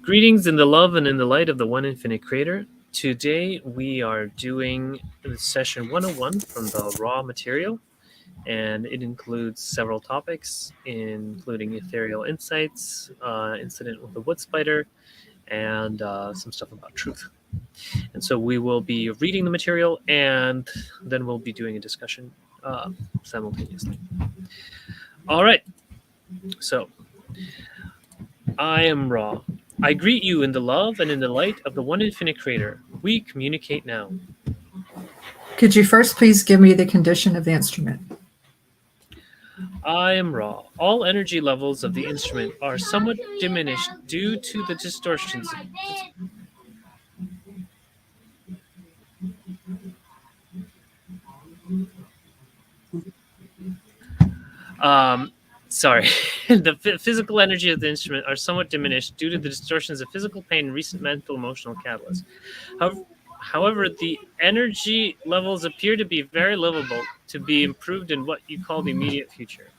Greetings in the love and in the light of the one infinite creator. Today we are doing session 101 from the raw material, and it includes several topics, including ethereal insights, incident with the wood spider, and some stuff about truth. And so we will be reading the material, and then we'll be doing a discussion simultaneously. All right, so I am Ra. I greet you in the love and in the light of the one infinite creator. We communicate now. Could you first please give me the condition of the instrument? I am Ra. All energy levels of the instrument are somewhat diminished due to the distortions. Sorry. The physical energy of the instrument are somewhat diminished due to the distortions of physical pain and recent mental emotional catalysts. However, the energy levels appear to be very livable, to be improved in what you call the immediate future.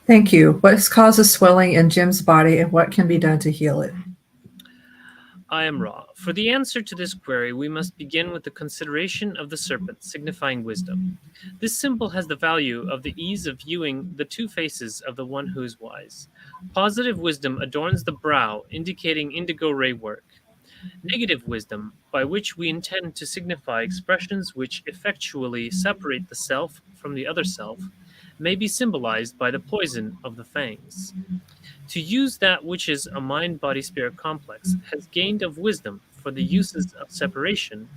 Thank you. What causes swelling in Jim's body and what can be done to heal it? I am Ra. For the answer to this query, we must begin with the consideration of the serpent, signifying wisdom. This symbol has the value of the ease of viewing the two faces of the one who is wise. Positive wisdom adorns the brow, indicating indigo ray work. Negative wisdom, by which we intend to signify expressions which effectually separate the self from the other self, may be symbolized by the poison of the fangs. To use that which is a mind-body-spirit complex has gained of wisdom for the uses of separation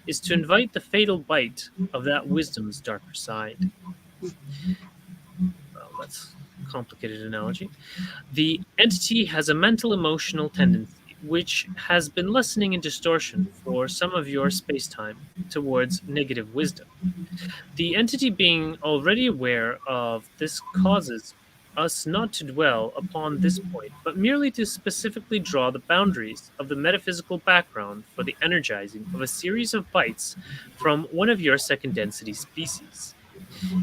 is to invite the fatal bite of that wisdom's darker side. Well, that's a complicated analogy. The entity has a mental-emotional tendency which has been lessening in distortion for some of your space-time towards negative wisdom. The entity being already aware of this causes us not to dwell upon this point, but merely to specifically draw the boundaries of the metaphysical background for the energizing of a series of bites from one of your second density species.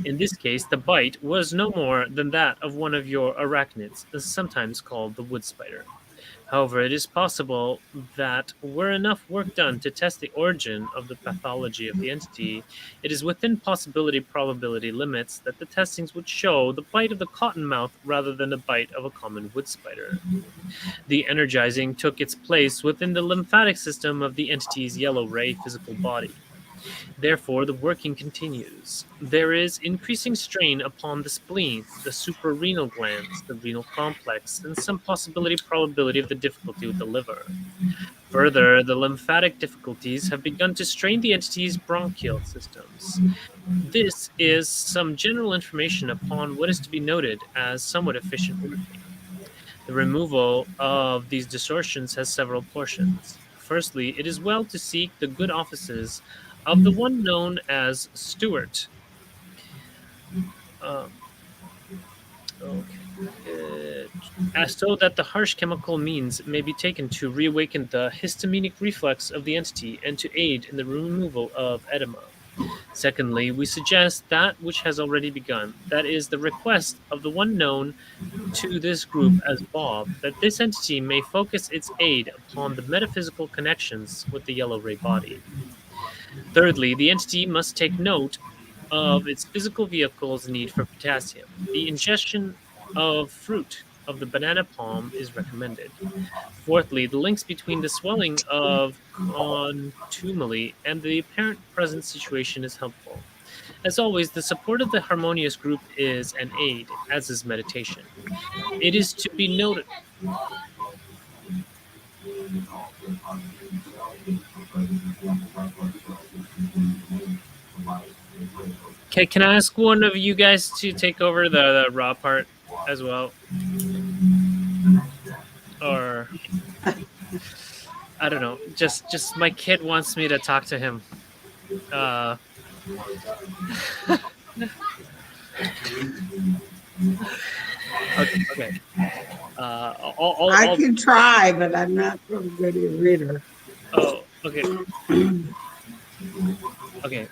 In this case, the bite was no more than that of one of your arachnids, sometimes called the wood spider. However, it is possible that were enough work done to test the origin of the pathology of the entity, it is within probability limits that the testings would show the bite of the cottonmouth rather than the bite of a common wood spider. The energizing took its place within the lymphatic system of the entity's yellow ray physical body. Therefore, the working continues. There is increasing strain upon the spleen, the suprarenal glands, the renal complex, and some probability of the difficulty with the liver. Further, the lymphatic difficulties have begun to strain the entity's bronchial systems. This is some general information upon what is to be noted as somewhat efficient working. The removal of these distortions has several portions. Firstly, it is well to seek the good offices of the one known as Stewart. So that the harsh chemical means may be taken to reawaken the histaminic reflex of the entity and to aid in the removal of edema. Secondly, we suggest that which has already begun, that is, the request of the one known to this group as Bob, that this entity may focus its aid upon the metaphysical connections with the yellow ray body. Thirdly, the entity must take note of its physical vehicle's need for potassium. The ingestion of fruit of the banana palm is recommended. Fourthly, the links between the swelling of contumely and the apparent present situation is helpful. As always, the support of the harmonious group is an aid, as is meditation. It is to be noted. Okay, can I ask one of you guys to take over the raw part as well? Or I don't know. Just my kid wants me to talk to him. Okay. I can try, but I'm not really good at reader. Oh, okay. Okay.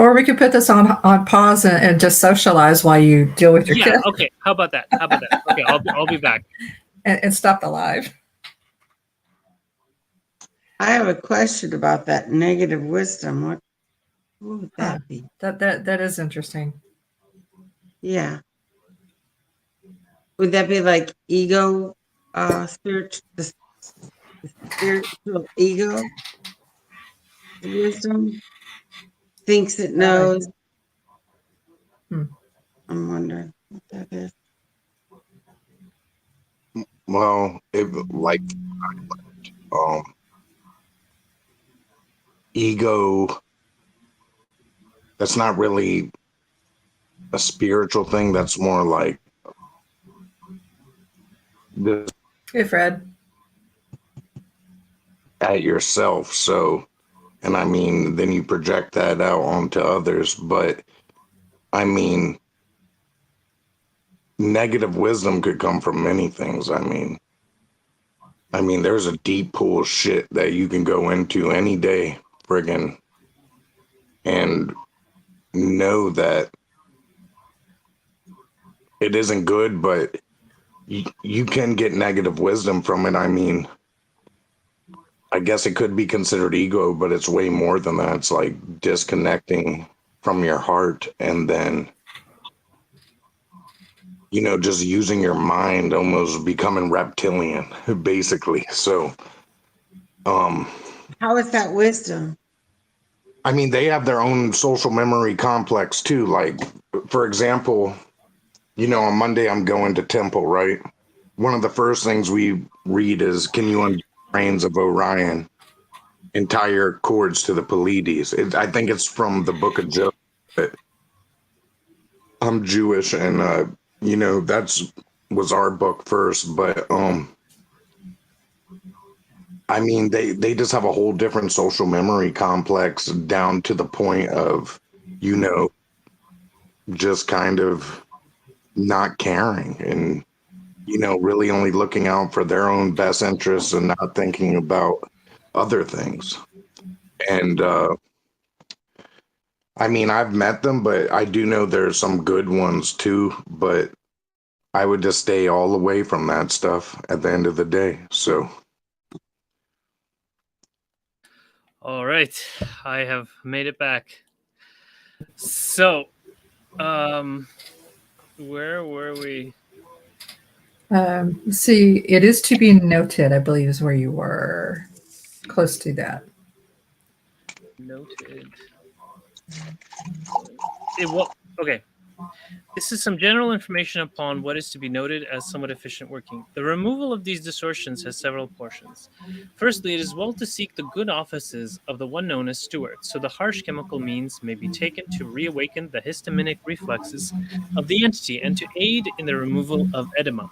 Or we could put this on pause and just socialize while you deal with your kid. Okay. How about that? Okay, I'll be back. And stop the live. I have a question about that negative wisdom. What would that be? That is interesting. Yeah. Would that be like ego, spiritual ego? Wisdom thinks it knows. I'm wondering what that is. Well, ego, that's not really a spiritual thing. That's more like this Hey, Fred. at yourself. So, and I mean, then you project that out onto others. But I mean, negative wisdom could come from many things. I mean, there's a deep pool of shit that you can go into any day, friggin', and know that it isn't good, but you can get negative wisdom from it. I mean, I guess it could be considered ego, but it's way more than that. It's like disconnecting from your heart and then, just using your mind, almost becoming reptilian, basically. So, how is that wisdom? I mean, they have their own social memory complex too. Like, for example, on Monday I'm going to temple, right? One of the first things we read is, can you undo the reins of Orion and tie your cords to the Pleiades? I think it's from the book of Job. I'm Jewish, and that's was our book first, but I mean, they just have a whole different social memory complex down to the point of, just kind of not caring and, really only looking out for their own best interests and not thinking about other things. And I mean, I've met them, but I do know there's some good ones too, but I would just stay all away from that stuff at the end of the day. So. All right, I have made it back. So, where were we? See, it is to be noted, I believe, is where you were. Close to that. Noted. Okay. This is some general information upon what is to be noted as somewhat efficient working. The removal of these distortions has several portions. Firstly, it is well to seek the good offices of the one known as steward, so the harsh chemical means may be taken to reawaken the histaminic reflexes of the entity and to aid in the removal of edema.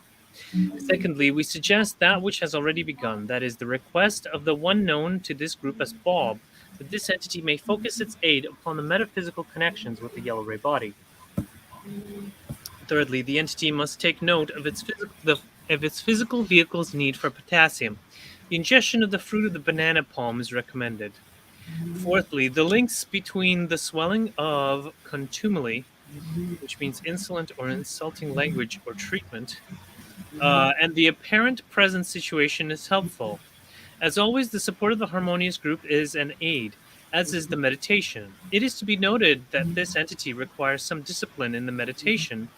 Secondly, we suggest that which has already begun, that is, the request of the one known to this group as Bob, that this entity may focus its aid upon the metaphysical connections with the yellow ray body. Thirdly, the entity must take note of its physical vehicle's need for potassium. The ingestion of the fruit of the banana palm is recommended. Fourthly, the links between the swelling of contumely, which means insolent or insulting language or treatment, and the apparent present situation is helpful. As always, the support of the harmonious group is an aid, as is the meditation. It is to be noted that this entity requires some discipline in the meditation,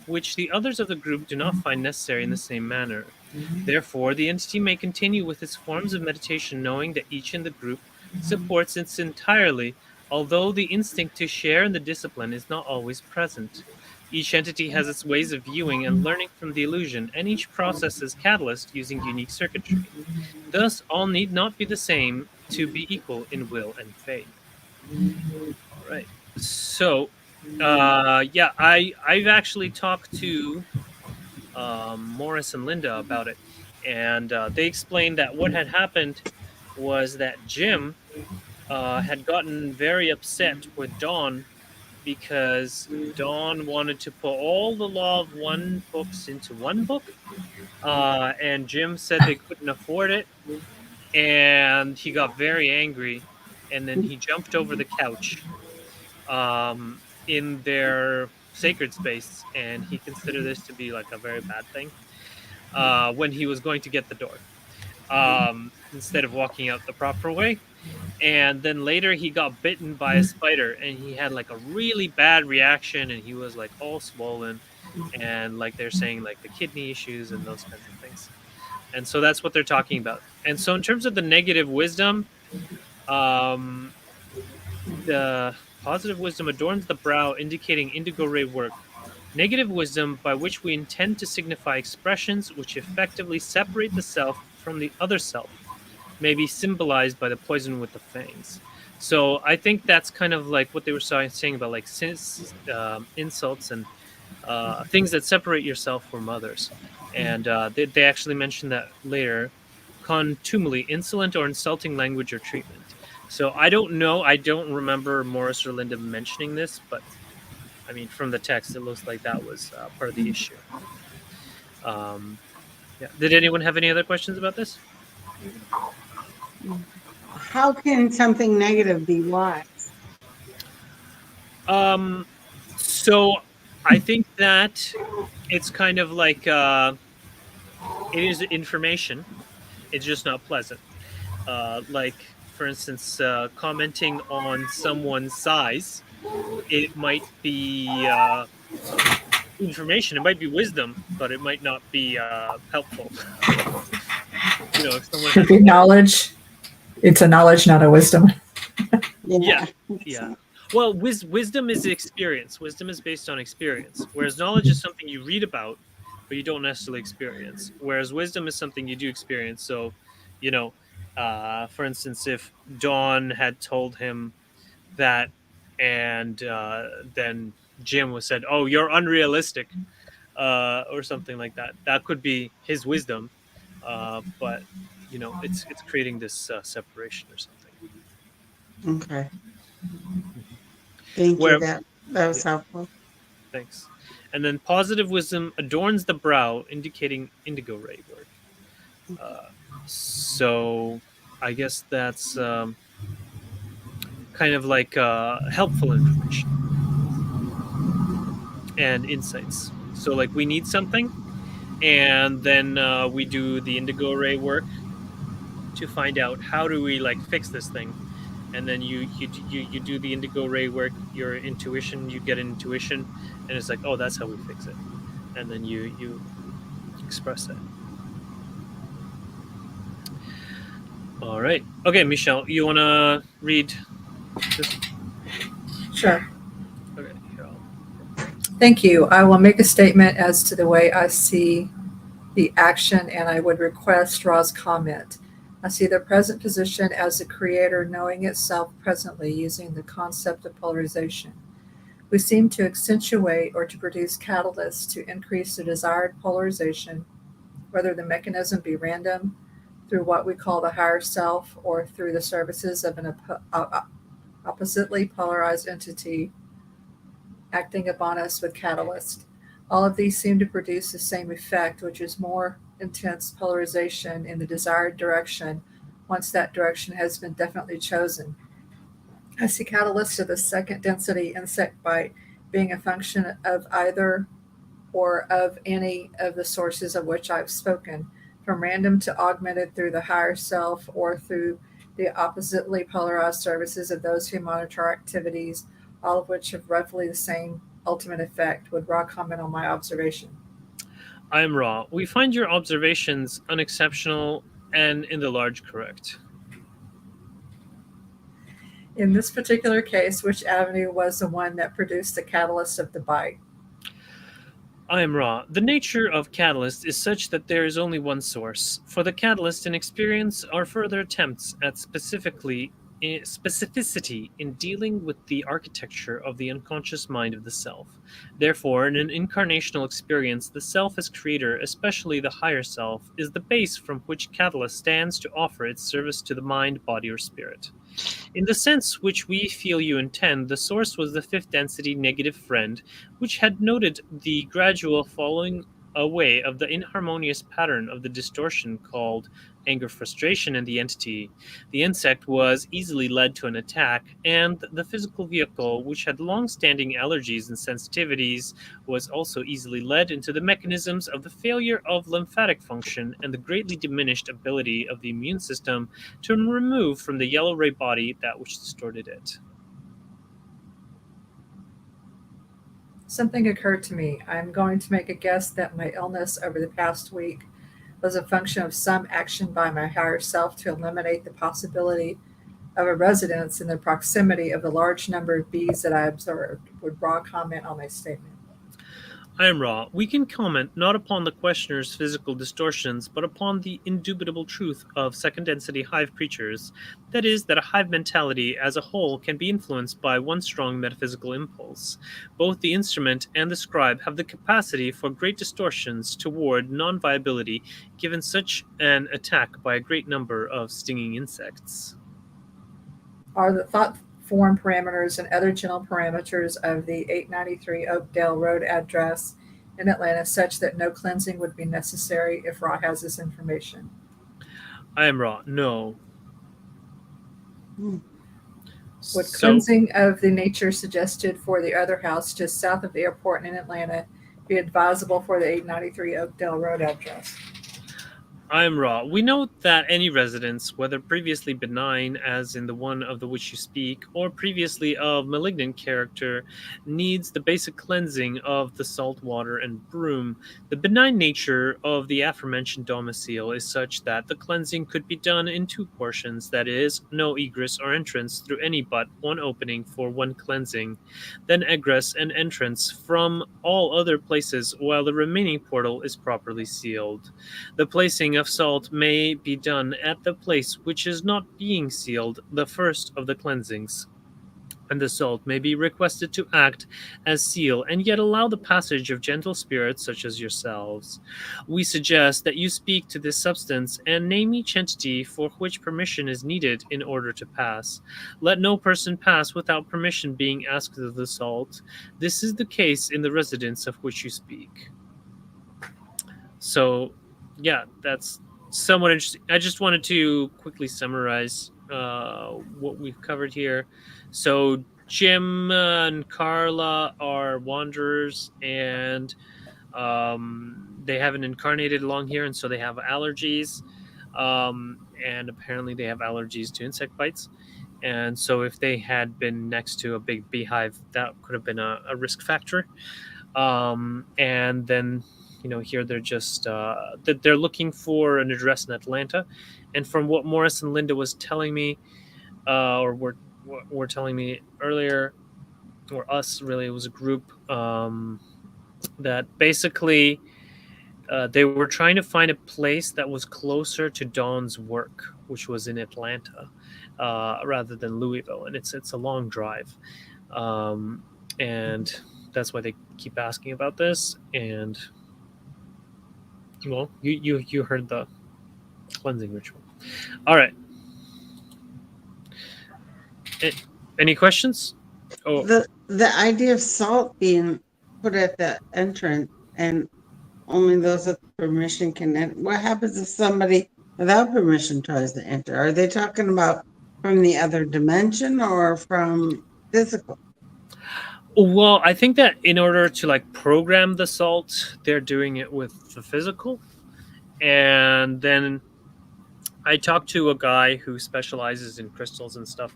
which the others of the group do not find necessary in the same manner. Therefore, the entity may continue with its forms of meditation, knowing that each in the group supports it entirely, although the instinct to share in the discipline is not always present. Each entity has its ways of viewing and learning from the illusion, and each processes catalyst using unique circuitry. Thus, all need not be the same to be equal in will and faith. All right. So, I've actually talked to Morris and Linda about it, and they explained that what had happened was that Jim had gotten very upset with Dawn because Dawn wanted to put all the Law of One books into one book, and Jim said they couldn't afford it, and he got very angry, and then he jumped over the couch in their sacred space, and he considered this to be like a very bad thing when he was going to get the door, instead of walking out the proper way. And then later he got bitten by a spider, and he had like a really bad reaction, and he was like all swollen, and like they're saying like the kidney issues and those kinds of things. And so that's what they're talking about. And so in terms of the negative wisdom, um, the positive wisdom adorns the brow, indicating indigo ray work. Negative wisdom, by which we intend to signify expressions which effectively separate the self from the other self, may be symbolized by the poison with the fangs. So I think that's kind of like what they were saying about like insults and things that separate yourself from others. And they actually mentioned that later. Contumely, insolent or insulting language or treatment. So I don't know. I don't remember Morris or Linda mentioning this, but I mean, from the text, it looks like that was part of the issue. Yeah. Did anyone have any other questions about this? How can something negative be wise? So I think that it's kind of like it is information. It's just not pleasant. Like, for instance, commenting on someone's size, it might be information. It might be wisdom, but it might not be helpful. If someone Could be knowledge. It's a knowledge, not a wisdom. Yeah. Well, wisdom is experience. Wisdom is based on experience, whereas knowledge is something you read about, but you don't necessarily experience. Whereas wisdom is something you do experience. So, for instance, if Dawn had told him that, and then Jim was said, "Oh, you're unrealistic," or something like that. That could be his wisdom, but it's creating this separation or something. Okay. Thank you. That was helpful. Thanks. And then positive wisdom adorns the brow, indicating indigo ray work. So I guess that's kind of like helpful information and insights. So like we need something, and then we do the indigo ray work to find out how do we like fix this thing. And then you do the indigo ray work, your intuition, you get intuition, and it's like, oh, that's how we fix it. And then you express it. All right. Okay, Michelle, you want to read this? Sure. Okay. Here, Thank you. I will make a statement as to the way I see the action, and I would request Ra's comment. I see the present position as the creator knowing itself presently using the concept of polarization. We seem to accentuate or to produce catalysts to increase the desired polarization, whether the mechanism be random, through what we call the higher self, or through the services of an oppositely polarized entity acting upon us with catalyst. All of these seem to produce the same effect, which is more intense polarization in the desired direction once that direction has been definitely chosen. I see catalysts of the second density insect bite being a function of either or of any of the sources of which I've spoken, from random to augmented through the higher self or through the oppositely polarized services of those who monitor our activities, all of which have roughly the same ultimate effect. Would Ra comment on my observation? I am Ra. We find your observations unexceptional and in the large correct. In this particular case, which avenue was the one that produced the catalyst of the bite? I am Ra. The nature of catalyst is such that there is only one source. For the catalyst and experience are further attempts at specificity in dealing with the architecture of the unconscious mind of the self. Therefore, in an incarnational experience, the self as creator, especially the higher self, is the base from which catalyst stands to offer its service to the mind, body, or spirit. In the sense which we feel you intend, the source was the fifth density negative friend, which had noted the gradual falling away of the inharmonious pattern of the distortion called anger frustration in the entity, the insect was easily led to an attack, and the physical vehicle, which had long-standing allergies and sensitivities, was also easily led into the mechanisms of the failure of lymphatic function and the greatly diminished ability of the immune system to remove from the yellow ray body that which distorted it. Something occurred to me. I'm going to make a guess that my illness over the past week was a function of some action by my higher self to eliminate the possibility of a residence in the proximity of the large number of bees that I observed. Would Ra comment on my statement? I am Ra. We can comment not upon the questioner's physical distortions, but upon the indubitable truth of second density hive creatures. That is, that a hive mentality as a whole can be influenced by one strong metaphysical impulse. Both the instrument and the scribe have the capacity for great distortions toward non-viability, given such an attack by a great number of stinging insects. Are the thought form parameters and other general parameters of the 893 Oakdale Road address in Atlanta such that no cleansing would be necessary if Ra has this information? I am Ra. No. Hmm. Would So, cleansing of the nature suggested for the other house just south of the airport in Atlanta be advisable for the 893 Oakdale Road address? I am Ra. We note that any residence, whether previously benign, as in the one of the which you speak, or previously of malignant character, needs the basic cleansing of the salt water and broom. The benign nature of the aforementioned domicile is such that the cleansing could be done in two portions, that is, no egress or entrance through any but one opening for one cleansing, then egress and entrance from all other places, while the remaining portal is properly sealed. The placing of salt may be done at the place which is not being sealed, the first of the cleansings, and the salt may be requested to act as seal and yet allow the passage of gentle spirits such as yourselves. We suggest that you speak to this substance and name each entity for which permission is needed in order to pass. Let no person pass without permission being asked of the salt. This is the case in the residence of which you speak. So, yeah, that's somewhat interesting. I just wanted to quickly summarize what we've covered here. So Jim and Carla are wanderers, and they haven't incarnated along here, and so they have allergies. And apparently they have allergies to insect bites. And so if they had been next to a big beehive, that could have been a risk factor. And then here they're just that they're looking for an address in Atlanta, and from what Morris and Linda was telling me, or were telling me earlier, or us really, it was a group that basically they were trying to find a place that was closer to Dawn's work, which was in Atlanta, rather than Louisville, and it's a long drive, and that's why they keep asking about this. And well, you heard the cleansing ritual. All right. Any questions? Oh, The idea of salt being put at the entrance and only those with permission can enter. What happens if somebody without permission tries to enter? Are they talking about from the other dimension or from physical? well, I think that in order to program the salt, they're doing it with the physical. And then I talked to a guy who specializes in crystals and stuff,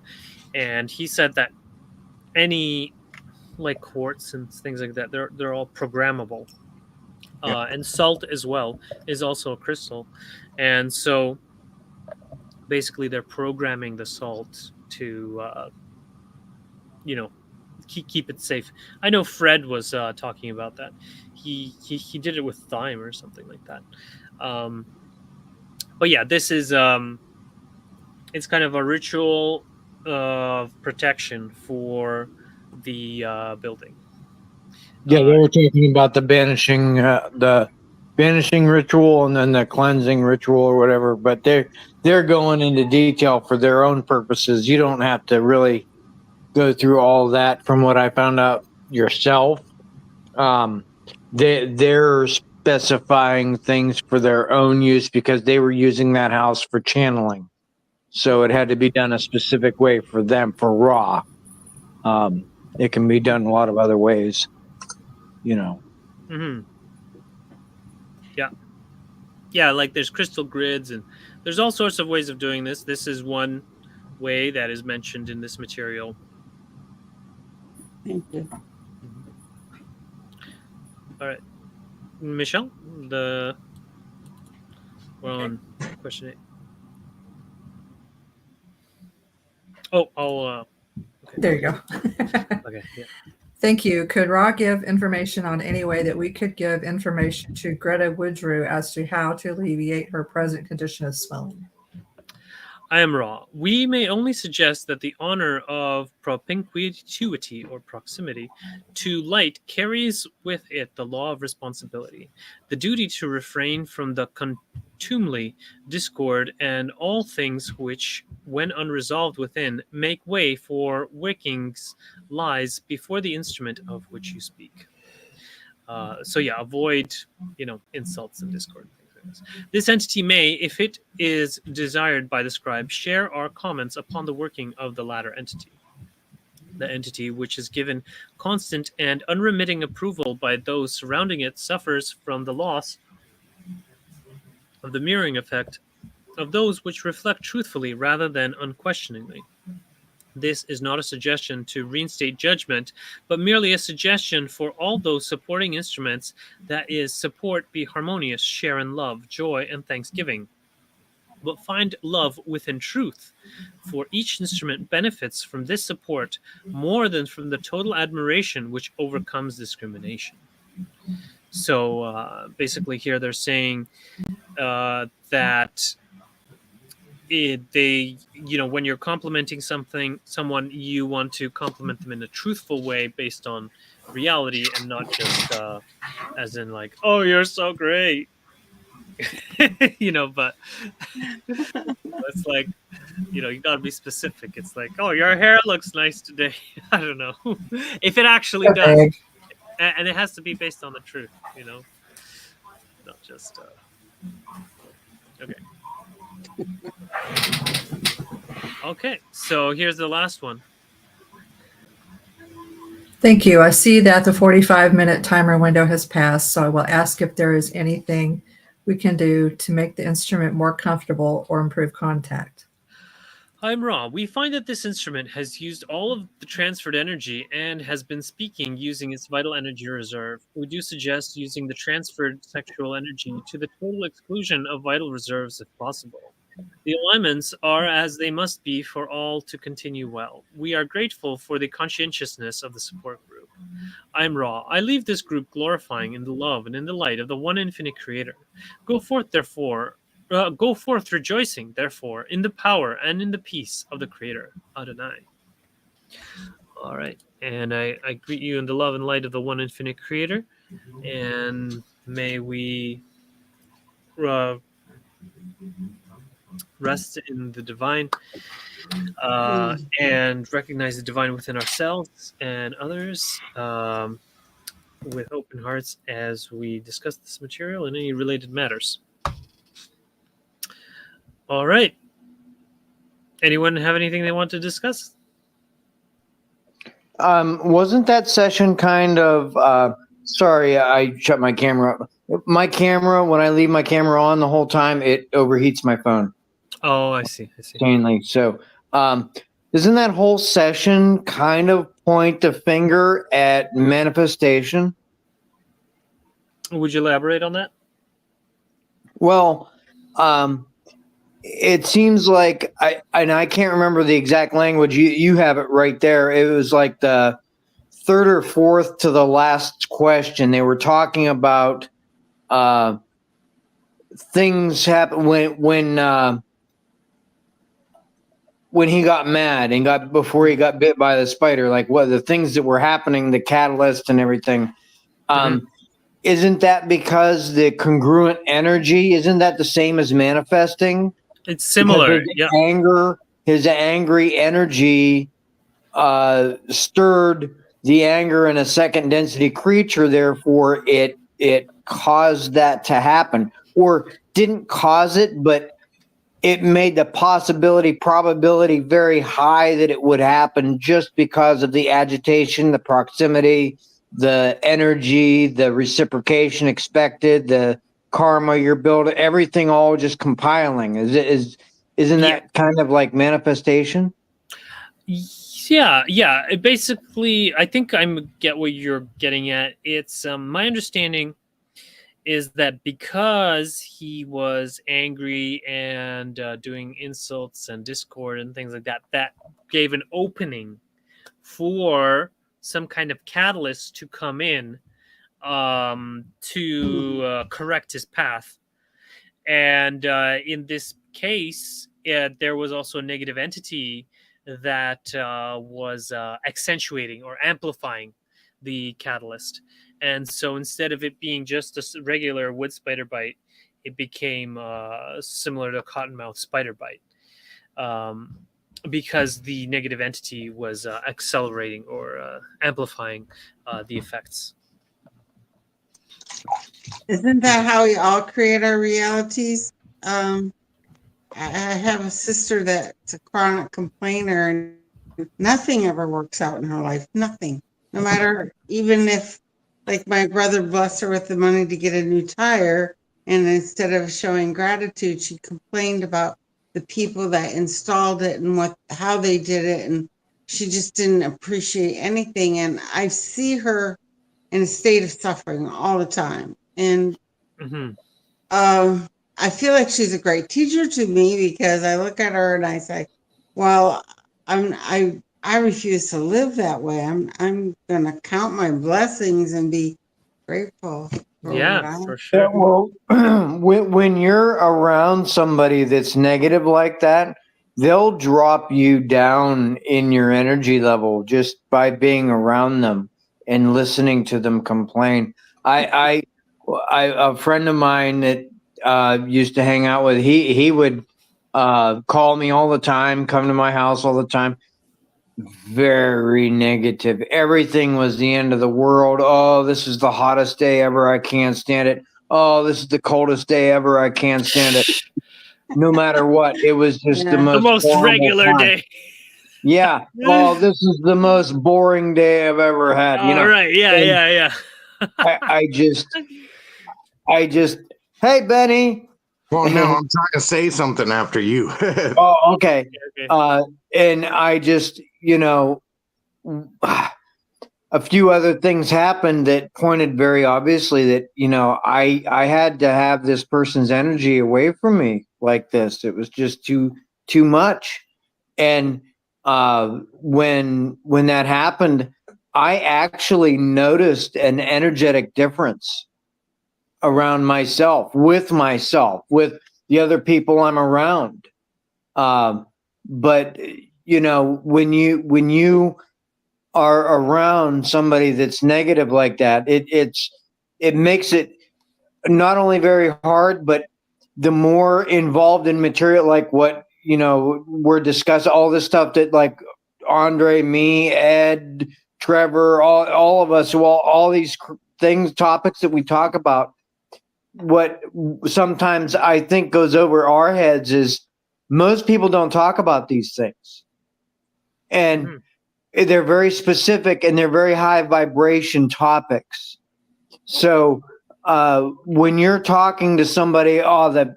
and he said that any quartz and things like that, they're all programmable. And salt as well is also a crystal. And so basically they're programming the salt to keep it safe. I know Fred was talking about that. He did it with thyme or something like that. But yeah, this is it's kind of a ritual of protection for the building. Yeah, they were talking about the banishing ritual and then the cleansing ritual or whatever. But they're going into detail for their own purposes. You don't have to really go through all that. From what I found out yourself, their specifying things for their own use because they were using that house for channeling. So it had to be done a specific way for them, for Ra. It can be done a lot of other ways, Mm-hmm. Yeah, like there's crystal grids, and there's all sorts of ways of doing this. This is one way that is mentioned in this material. Thank you. All right, Michelle, we're on question 8. Oh, I'll. Okay. There you go. Okay. Yeah. Thank you. Could Ra give information on any way that we could give information to Greta Woodrue as to how to alleviate her present condition of swelling? I am Ra. We may only suggest that the honor of propinquity or proximity to light carries with it the law of responsibility, the duty to refrain from the contumely, discord, and all things which, when unresolved within, make way for workings lies before the instrument of which you speak. Avoid, insults and discord. This entity may, if it is desired by the scribe, share our comments upon the working of the latter entity. The entity which is given constant and unremitting approval by those surrounding it suffers from the loss of the mirroring effect of those which reflect truthfully rather than unquestioningly. This is not a suggestion to reinstate judgment, but merely a suggestion for all those supporting instruments that is, support be harmonious, share in love, joy, and thanksgiving. But find love within truth, for each instrument benefits from this support more than from the total admiration which overcomes discrimination. So basically here they're saying that when you're complimenting someone, you want to compliment them in a truthful way based on reality and not just as in like, oh, you're so great. But it's like, you gotta be specific. It's like, oh, your hair looks nice today. I don't know if it actually does, and it has to be based on the truth, not just okay. Okay, so here's the last one. Thank you. I see that the 45-minute timer window has passed, so I will ask if there is anything we can do to make the instrument more comfortable or improve contact. I'm Ra. We find that this instrument has used all of the transferred energy and has been speaking using its vital energy reserve. We do suggest using the transferred sexual energy to the total exclusion of vital reserves if possible. The alignments are as they must be for all to continue well. We are grateful for the conscientiousness of the support group. I am Ra. I leave this group glorifying in the love and in the light of the one infinite Creator. Go forth rejoicing, therefore, in the power and in the peace of the Creator, Adonai. All right. And I greet you in the love and light of the one infinite Creator. And may we rest in the divine and recognize the divine within ourselves and others with open hearts as we discuss this material and any related matters. All right. Anyone have anything they want to discuss? Wasn't that session kind of sorry, I shut my camera up. My camera, when I leave my camera on the whole time, it overheats my phone. Oh, I see. Insanely. So, isn't that whole session kind of point the finger at manifestation? Would you elaborate on that? Well, it seems like I can't remember the exact language. You have it right there. It was like the third or fourth to the last question. They were talking about things happen when he got mad and before he got bit by the spider, like what the things that were happening, the catalyst and everything. Isn't that because the congruent energy, isn't that the same as manifesting? It's similar. His angry energy stirred the anger in a second density creature. Therefore, it caused that to happen, or didn't cause it, but it made the probability very high that it would happen just because of the agitation, the proximity, the energy, the reciprocation expected, the karma you're building, everything all just compiling. Isn't Yeah. that kind of like manifestation? Yeah. Basically, I think I get what you're getting at. It's my understanding is that because he was angry and doing insults and discord and things like that, that gave an opening for some kind of catalyst to come in to correct his path. And in this case, there was also a negative entity that was accentuating or amplifying the catalyst. And so instead of it being just a regular wood spider bite, it became similar to a cottonmouth spider bite, because the negative entity was accelerating or amplifying the effects. Isn't that how we all create our realities? I have a sister that's a chronic complainer, and nothing ever works out in her life. Nothing. No matter, even if, like, my brother blessed her with the money to get a new tire, and instead of showing gratitude, she complained about the people that installed it and how they did it, and she just didn't appreciate anything. And I see her in a state of suffering all the time. And Mm-hmm. I feel like she's a great teacher to me, because I look at her and I say, well, I refuse to live that way. I'm gonna count my blessings and be grateful for what I Yeah, for have. sure. Well, when you're around somebody that's negative like that, they'll drop you down in your energy level just by being around them and listening to them complain. I a friend of mine that used to hang out with, he would call me all the time, come to my house all the time. Very negative. Everything was the end of the world. Oh, this is the hottest day ever. I can't stand it. Oh, this is the coldest day ever. I can't stand it. No matter what, it was just the Yeah. The most most horrible regular time. day. Yeah. Oh, this is the most boring day I've ever had. You All know, right. Yeah. and Yeah. I just, hey, Benny. Well, no, I'm trying to say something after you. Oh, okay. Okay. And I just, a few other things happened that pointed very obviously that, I had to have this person's energy away from me like this. It was just too much. And when that happened, I actually noticed an energetic difference around myself, with the other people I'm around. But when you are around somebody that's negative like that, it makes it not only very hard, but the more involved in material, like what we're discussing, all this stuff that, like, Andre, me, Ed, Trevor, all of us, all these topics that we talk about. What sometimes I think goes over our heads is most people don't talk about these things, and they're very specific and they're very high vibration topics. So when you're talking to somebody, oh, the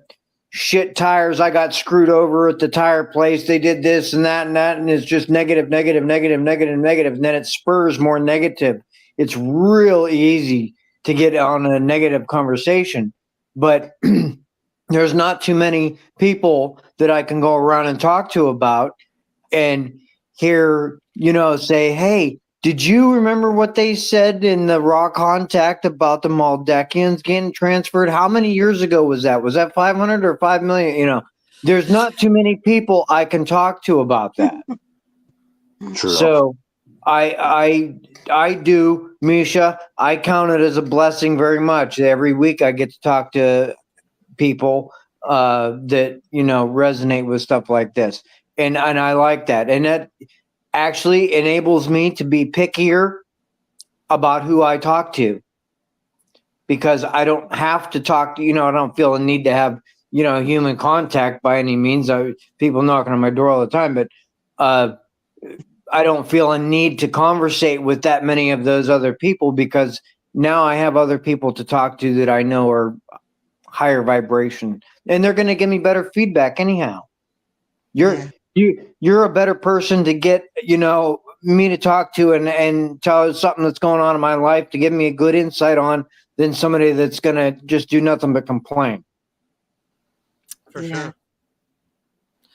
shit tires, I got screwed over at the tire place, they did this and that, and it's just negative, and then it spurs more negative. It's real easy to get on a negative conversation, but there's not too many people that I can go around and talk to about and hear, say, hey, did you remember what they said in the Raw Contact about the Maldekians getting transferred? How many years ago was that? Was that 500 or 5 million? There's not too many people I can talk to about that. True. So I do, Misha. I count it as a blessing very much. Every week I get to talk to people that resonate with stuff like this, and I like that, and that actually enables me to be pickier about who I talk to, because I don't have to talk to, I don't feel a need to have, human contact by any means. People knocking on my door all the time, but I don't feel a need to conversate with that many of those other people, because now I have other people to talk to that I know are higher vibration, and they're going to give me better feedback anyhow. You're a better person to get, me to talk to and tell something that's going on in my life to give me a good insight on than somebody that's going to just do nothing but complain. For sure.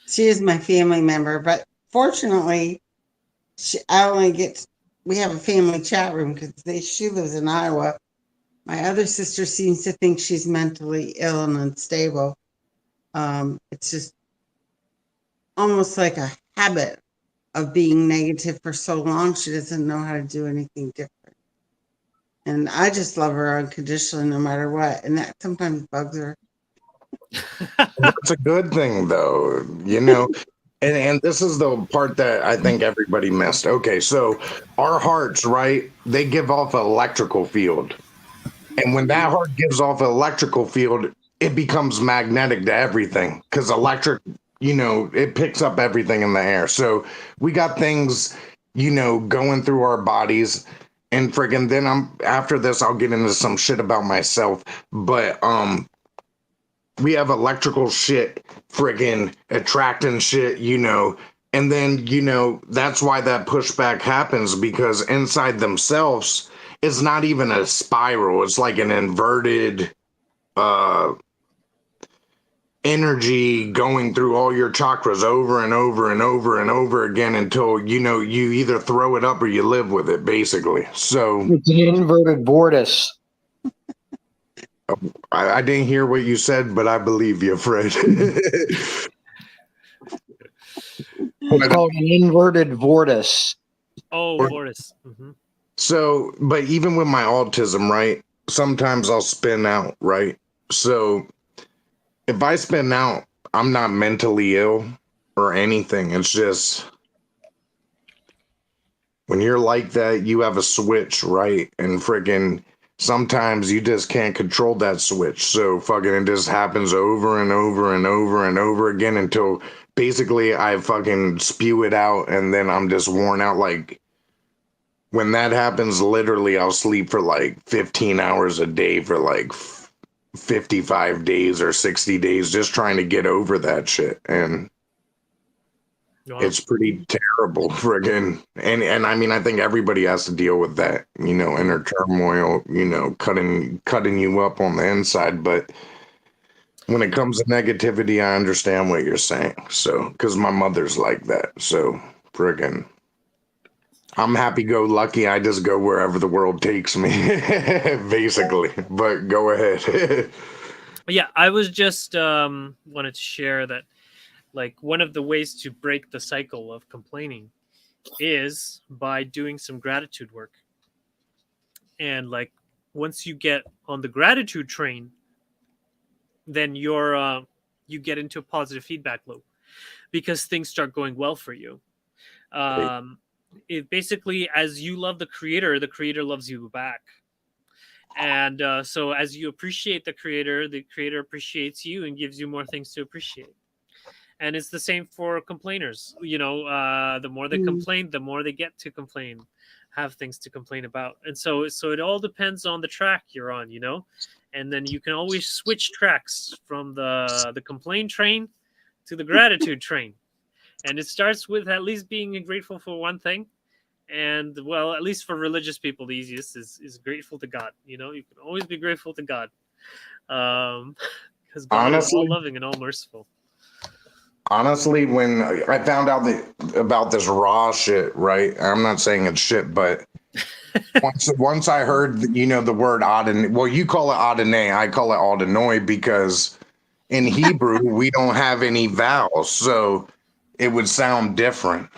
She is my family member, but fortunately, we have a family chat room because she lives in Iowa. My other sister seems to think she's mentally ill and unstable. It's just almost like a habit of being negative for so long. She doesn't know how to do anything different. And I just love her unconditionally no matter what. And that sometimes bugs her. That's a good thing, though, and this is the part that I think everybody missed. Okay, so our hearts, right, they give off an electrical field. And when that heart gives off an electrical field, it becomes magnetic to everything, because electric, it picks up everything in the air. So we got things, going through our bodies. And friggin' then after this, I'll get into some shit about myself. But we have electrical shit friggin' attracting shit, and then, that's why that pushback happens, because inside themselves, it's not even a spiral. It's like an inverted energy going through all your chakras over and over and over and over again until, you either throw it up or you live with it, basically. So it's an inverted vortex. I didn't hear what you said, but I believe you, Fred. It's called an inverted vortex. Oh, vortex. Mm-hmm. So, but even with my autism, right, sometimes I'll spin out, right? So if I spin out, I'm not mentally ill or anything. It's just when you're like that, you have a switch, right? And friggin' sometimes you just can't control that switch. So fucking it just happens over and over and over and over again until basically I fucking spew it out, and then I'm just worn out. Like when that happens, literally I'll sleep for like 15 hours a day for like 55 days or 60 days just trying to get over that shit. And Wow. It's pretty terrible, friggin'. And I mean, I think everybody has to deal with that, inner turmoil, cutting you up on the inside. But when it comes to negativity, I understand what you're saying. So, because my mother's like that. So, friggin', I'm happy-go-lucky. I just go wherever the world takes me, basically. But go ahead. Yeah, I was just wanted to share that, like, one of the ways to break the cycle of complaining is by doing some gratitude work. And like once you get on the gratitude train, then you get into a positive feedback loop because things start going well for you. It basically, as you love the creator loves you back. And so as you appreciate the creator appreciates you and gives you more things to appreciate. And it's the same for complainers. The more they complain, the more they get to complain, have things to complain about. And so it all depends on the track you're on, and then you can always switch tracks from the complaint train to the gratitude train. And it starts with at least being grateful for one thing. And well, at least for religious people, the easiest is grateful to God. You can always be grateful to God, because God is all loving and all merciful. Honestly, when I found out about this raw shit, right? I'm not saying it's shit, but once I heard, the word Adonai, well, you call it Adonai, I call it Adonai, because in Hebrew we don't have any vowels, so it would sound different.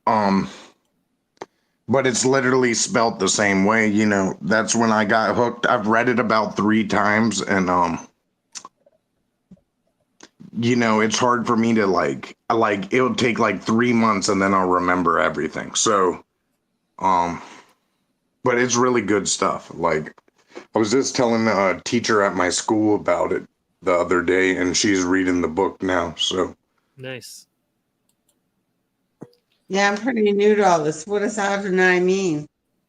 But it's literally spelt the same way. That's when I got hooked. I've read it about 3 times, and it's hard for me to like it'll take like 3 months and then I'll remember everything. So, but it's really good stuff. Like, I was just telling a teacher at my school about it the other day, and she's reading the book now. So Nice. Yeah, I'm pretty new to all this. What does Adonai mean?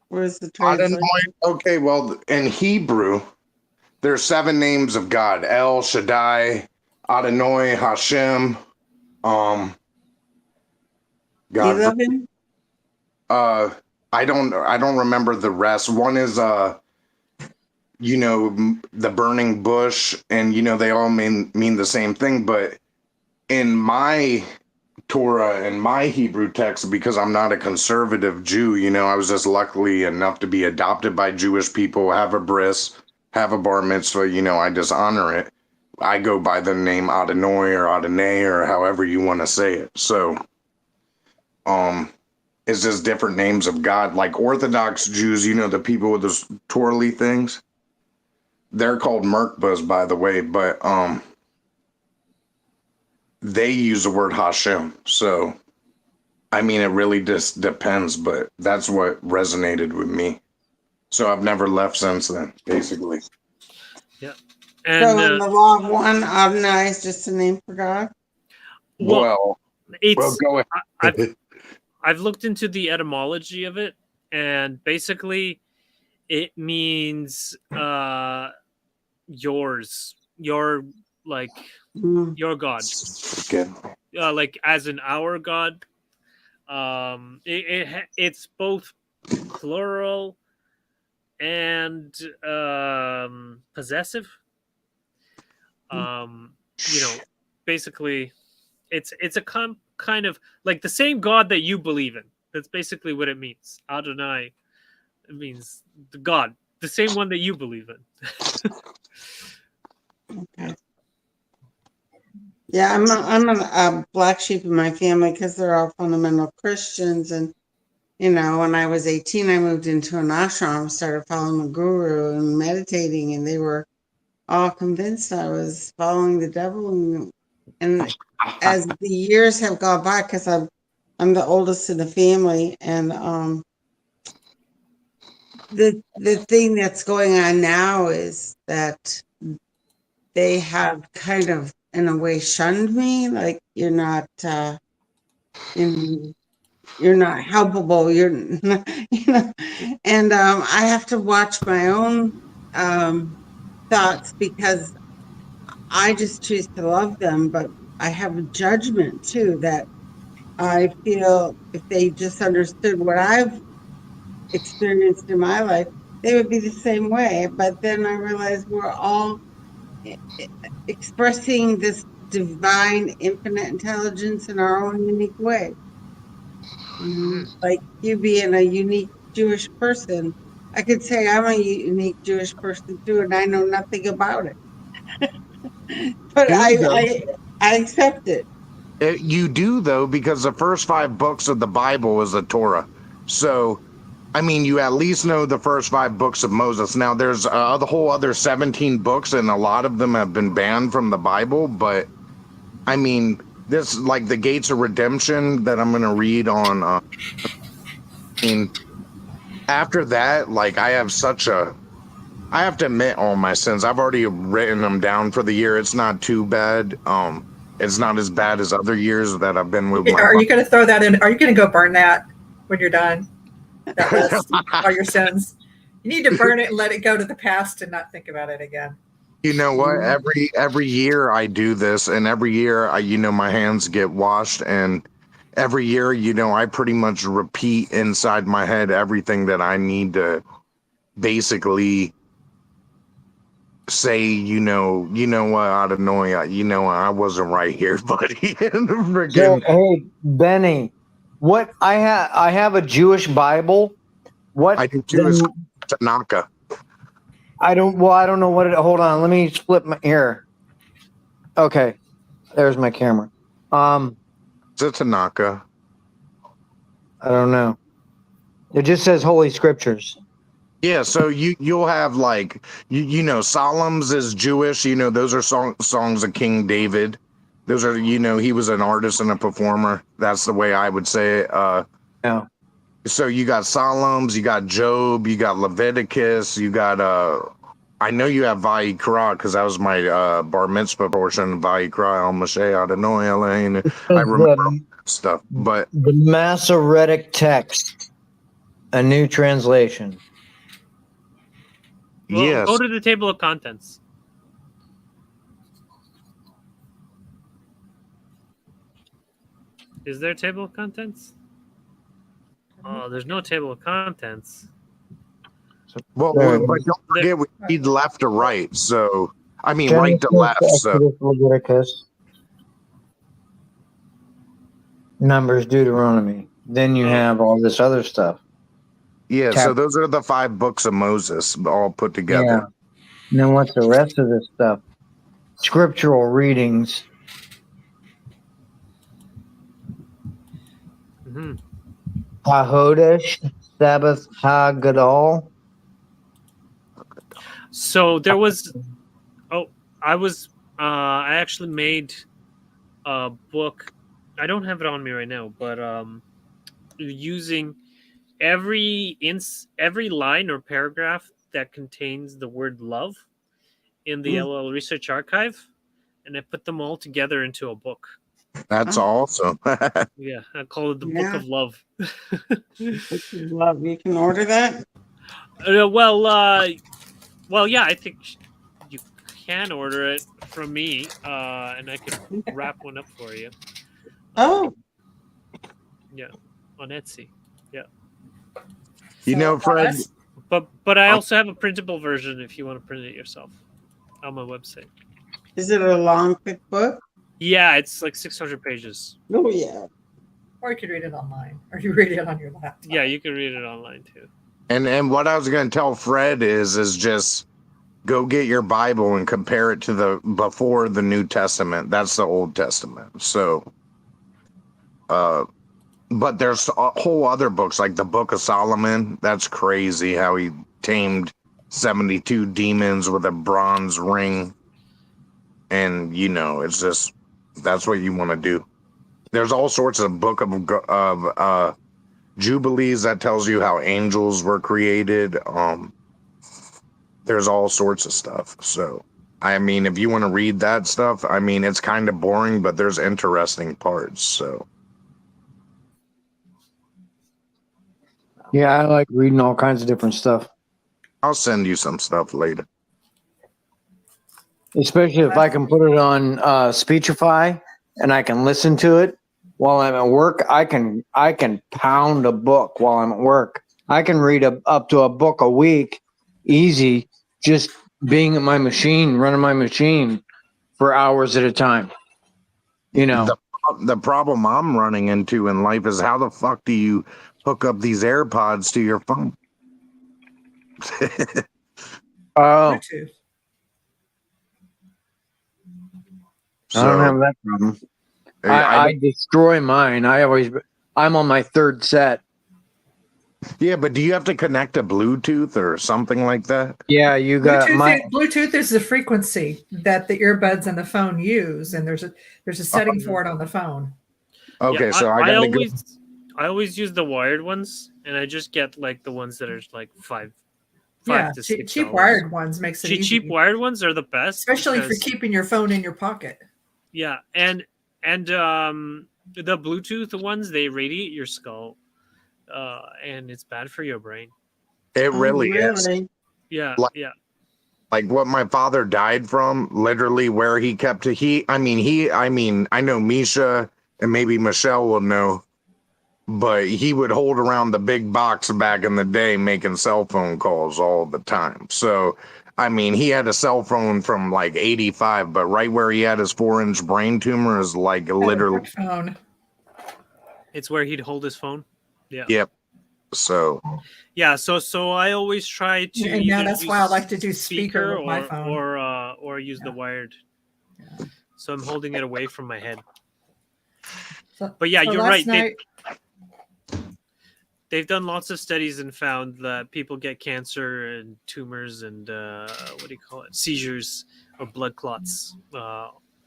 Where's the Adonai. translation? Okay, well, in Hebrew, there's 7 names of God: El Shaddai, Adonai, Hashem. God. 11? Uh, I don't remember the rest. One is the burning bush, and they all mean the same thing. But in my Torah and my Hebrew text, because I'm not a conservative Jew, I was just luckily enough to be adopted by Jewish people, have a bris, have a bar mitzvah, I just honor it. I go by the name Adonai or Adonai or however you want to say it. So, it's just different names of God. Like Orthodox Jews, the people with those twirly things, they're called Merkbas, by the way, but they use the word Hashem. So, I mean, it really just depends, but that's what resonated with me. So I've never left since then, basically. Yeah. So And in the law of one, Adonai is just a name for God? Well, it's go ahead. I've looked into the etymology of it, and basically it means yours, your like Mm. your God, Good. like as in our God. It's both plural and possessive. Basically, it's a kind of like the same God that you believe in. That's basically what it means. Adonai, it means the God, the same one that you believe in. Okay. Yeah, I'm a black sheep in my family because they're all fundamental Christians. And, when I was 18, I moved into an ashram, started following the guru and meditating, and they were all convinced I was following the devil. And as the years have gone by, because I'm the oldest in the family, and the thing that's going on now is that they have kind of, in a way, shunned me. Like you're not helpable. You're not, and I have to watch my own thoughts because I just choose to love them, but I have a judgment too that I feel if they just understood what I've experienced in my life, they would be the same way. But then I realize we're all expressing this divine infinite intelligence in our own unique way. Like you being a unique Jewish person, I could say I'm a unique Jewish person too, and I know nothing about it. But I accept it. You do, though, because the first 5 books of the Bible is the Torah. So, I mean, you at least know the first 5 books of Moses. Now, there's the whole other 17 books, and a lot of them have been banned from the Bible. But, I mean, this, like the Gates of Redemption that I'm going to read on, I mean, after that, like, I have to admit all my sins. I've already written them down for the year. It's not too bad. It's not as bad as other years that I've been with my. Are you going to throw that in? Are you going to go burn that when you're done? That list, all your sins. You need to burn it and let it go to the past and not think about it again. You know what? Every year I do this, and every year my hands get washed, and every year, I pretty much repeat inside my head everything that I need to basically say, what, out of knowing, I wasn't right here, buddy. So, hey, Benny, what I have a Jewish Bible. What I do too is Tanaka. I don't know what it. Hold on, let me split my here. Okay, there's my camera. It's a Tanaka. I don't know. It just says Holy Scriptures. Yeah, so you'll have like Psalms is Jewish. Those are songs of King David. Those are he was an artist and a performer. That's the way I would say it. Yeah. So you got Psalms, you got Job, you got Leviticus, you got I know you have Vayikra because that was my bar mitzvah portion. Vayikra El Moshe Adonai Eloheinu. I remember all that stuff, but The Masoretic text, a new translation. Well, yes, go to the table of contents. Is there a table of contents? Oh, there's no table of contents. well, but don't forget we read left to right. So I mean, right to Genesis, left. So Exodus, Leviticus, Numbers, Deuteronomy. Then you have all this other stuff. yeah, so those are the 5 books of Moses all put together. Yeah. And then what's the rest of this stuff? Scriptural readings. Mm-hmm. HaHodesh, Sabbath HaGadol. So there was. Oh, I actually made a book. I don't have it on me right now, but using every line or paragraph that contains the word love in the LL Research Archive, and I put them all together into a book. That's awesome. Yeah, I call it the Book of Love. Love. You can order that. Well, yeah, I think you can order it from me, and I could wrap one up for you. Oh, Yeah, on Etsy. Yeah. You know, Fred. But I also have a printable version if you want to print it yourself on my website. is it a long, thick book? Yeah, it's like 600 pages. Oh, yeah. Or you could read it online, or you read it on your laptop. Yeah, you can read it online too. And what I was going to tell Fred is just go get your Bible and compare it to the before the New Testament. That's the Old Testament. So, but there's whole other books like the Book of Solomon. That's crazy how he tamed 72 demons with a bronze ring. And, you know, it's just, that's what you want to do. There's all sorts of book of Jubilees that tells you how angels were created. There's all sorts of stuff. So, I mean, if you want to read that stuff, I mean, it's kind of boring, but there's interesting parts. So, Yeah, I like reading all kinds of different stuff. I'll send you some stuff later. Especially if I can put it on Speechify and I can listen to it while I'm at work. I can pound a book while I'm at work. I can read up to a book a week, easy, just being at my machine, running my machine for hours at a time. You know, The problem I'm running into in life is how the fuck do you hook up these AirPods to your phone? oh, Bluetooth. I don't have that problem. I destroy mine. I'm on my 3rd set. Yeah, but do you have to connect to Bluetooth or something like that? Yeah, you got Bluetooth is the frequency that the earbuds and the phone use, and there's a setting for it on the phone. Okay, Yeah, so I always use the wired ones, and I just get like the ones that are like five to $6. Cheap wired ones makes it easy. Cheap wired ones are the best, especially if you're keeping your phone in your pocket. Yeah, and the Bluetooth ones, they radiate your skull, and it's bad for your brain. It really is. Yeah, Like what my father died from, literally where he kept I know Misha and maybe Michelle will know, but he would hold around the big box back in the day making cell phone calls all the time. So, I mean, he had a cell phone from like 85, but right where he had his 4-inch brain tumor is like literally. Phone. It's where he'd hold his phone. Yeah. Yep. So. Yeah. So I always try to. And now that's why I like to do speaker with my phone, or use the wired. Yeah. So I'm holding it away from my head. But yeah, you're right. They've done lots of studies and found that people get cancer and tumors and seizures or blood clots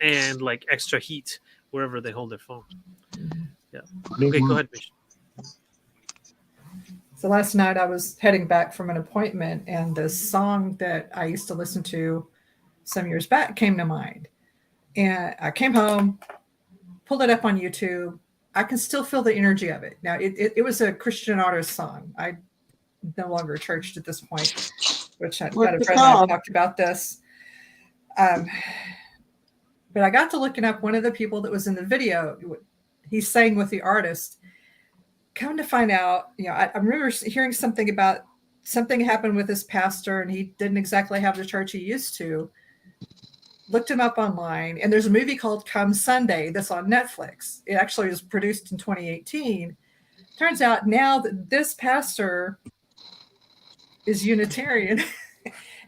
and like extra heat wherever they hold their phone. Yeah. Okay, go ahead, Mish. So last night I was heading back from an appointment, and the song that I used to listen to some years back came to mind. And I came home, pulled it up on YouTube. I can still feel the energy of it. Now, it was a Christian artist song. I no longer churched at this point, which I had a What's it friend that called? talked about this. But I got to looking up one of the people that was in the video. He sang with the artist. Come to find out, I remember hearing something about something happened with this pastor, and he didn't exactly have the church he used to. Looked him up online, and there's a movie called Come Sunday that's on Netflix. It actually was produced in 2018. Turns out now that this pastor is Unitarian,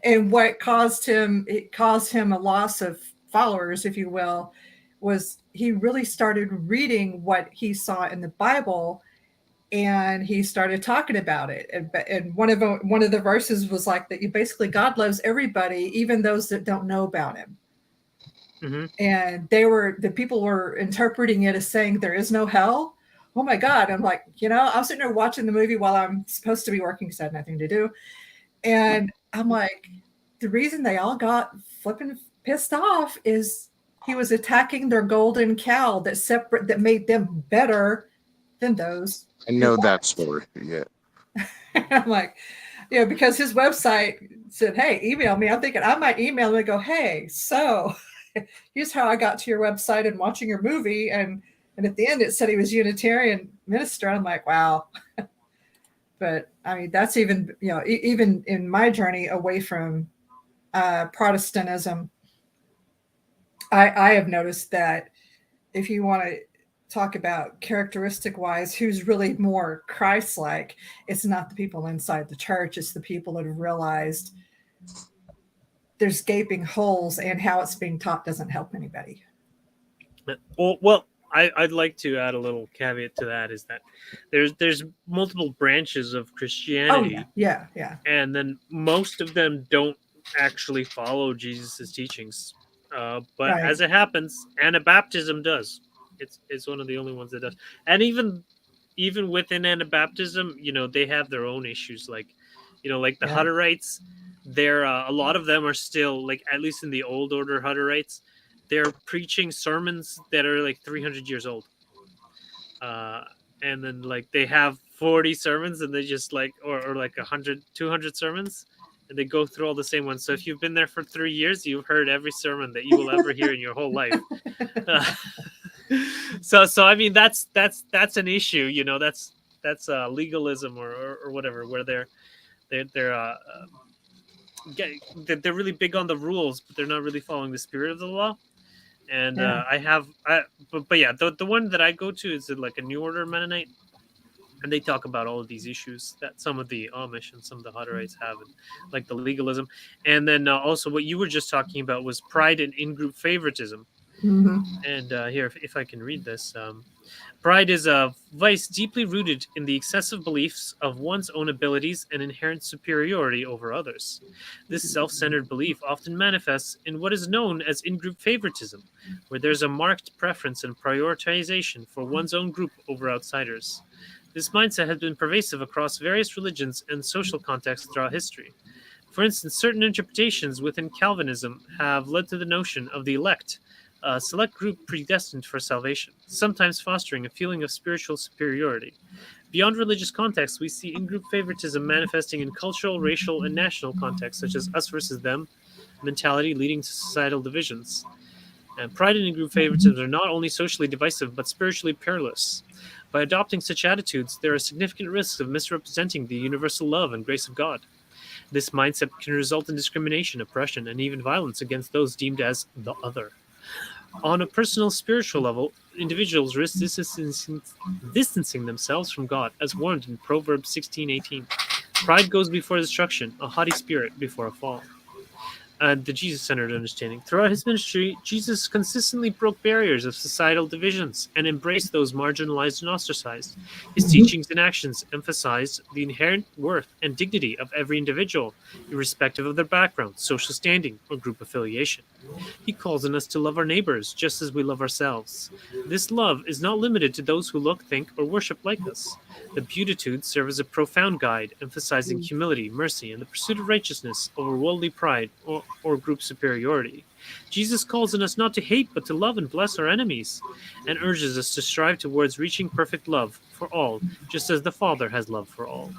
and what caused him a loss of followers, if you will, was he really started reading what he saw in the Bible, and he started talking about it. And one of the verses was like that. Basically, God loves everybody, even those that don't know about Him. Mm-hmm. And the people were interpreting it as saying there is no hell. Oh my God. I'm like, I'm sitting there watching the movie while I'm supposed to be working because I had nothing to do. And I'm like, the reason they all got flipping pissed off is he was attacking their golden cow that made them better than those. I know that story. Yeah. I'm like, because his website said, hey, email me. I'm thinking I might email him and go, hey, so here's how I got to your website and watching your movie. And at the end, it said he was Unitarian minister. I'm like, wow. But I mean, that's even in my journey away from Protestantism, I have noticed that if you want to talk about characteristic wise, who's really more Christ-like, it's not the people inside the church. It's the people that have realized there's gaping holes, and how it's being taught doesn't help anybody. Well, I'd like to add a little caveat to that, is that there's multiple branches of Christianity. Oh, yeah. And then most of them don't actually follow Jesus's teachings. But Right. as it happens, Anabaptism does. It's one of the only ones that does. And even within Anabaptism, they have their own issues. Like the Hutterites, they're a lot of them are still, like, at least in the old order Hutterites, they're preaching sermons that are like 300 years old. And then like they have 40 sermons, and they just like, or like 100, 200 sermons, and they go through all the same ones. So if you've been there for 3 years, you've heard every sermon that you will ever hear in your whole life. So I mean, that's an issue, that's legalism or whatever, where they're really big on the rules, but they're not really following the spirit of the law. And but yeah, the one that I go to is like a New Order Mennonite, and they talk about all of these issues that some of the Amish and some of the Hutterites have, and like the legalism. And then also what you were just talking about was pride and in-group favoritism. Mm-hmm. And here, if I can read this, pride is a vice deeply rooted in the excessive beliefs of one's own abilities and inherent superiority over others. This self-centered belief often manifests in what is known as in-group favoritism, where there's a marked preference and prioritization for one's own group over outsiders. This mindset has been pervasive across various religions and social contexts throughout history. For instance, certain interpretations within Calvinism have led to the notion of the elect, a select group predestined for salvation, sometimes fostering a feeling of spiritual superiority. Beyond religious contexts, we see in-group favoritism manifesting in cultural, racial, and national contexts, such as us versus them mentality leading to societal divisions. And pride and in-group favoritism are not only socially divisive, but spiritually perilous. By adopting such attitudes, there are significant risks of misrepresenting the universal love and grace of God. This mindset can result in discrimination, oppression, and even violence against those deemed as the other. On a personal spiritual level, individuals risk distancing themselves from God, as warned in Proverbs 16:18. Pride goes before destruction, a haughty spirit before a fall. the Jesus-centered understanding. Throughout his ministry, Jesus consistently broke barriers of societal divisions and embraced those marginalized and ostracized. His teachings and actions emphasized the inherent worth and dignity of every individual, irrespective of their background, social standing, or group affiliation. He calls on us to love our neighbors just as we love ourselves. This love is not limited to those who look, think, or worship like us. The Beatitudes serve as a profound guide, emphasizing humility, mercy, and the pursuit of righteousness over worldly pride or group superiority. Jesus calls on us not to hate, but to love and bless our enemies, and urges us to strive towards reaching perfect love for all, just as the Father has love for all.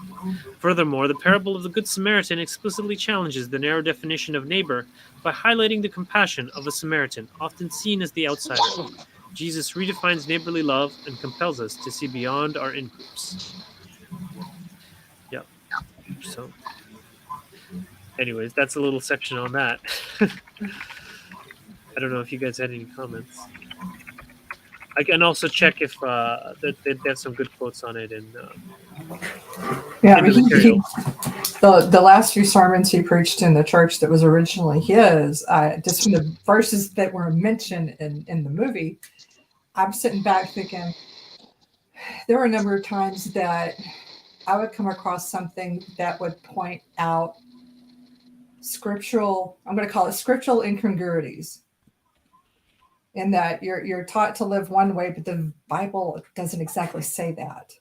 Furthermore, the parable of the Good Samaritan explicitly challenges the narrow definition of neighbor by highlighting the compassion of a Samaritan, often seen as the outsider. Jesus redefines neighborly love and compels us to see beyond our in-groups. Yeah. So, anyways, that's a little section on that. I don't know if you guys had any comments. I can also check if they have some good quotes on it in Yeah, the material. the last few sermons he preached in the church that was originally his, just from the verses that were mentioned in the movie, I'm sitting back thinking, there were a number of times that I would come across something that would point out scriptural, I'm going to call it scriptural incongruities, in that you're taught to live one way, but the Bible doesn't exactly say that.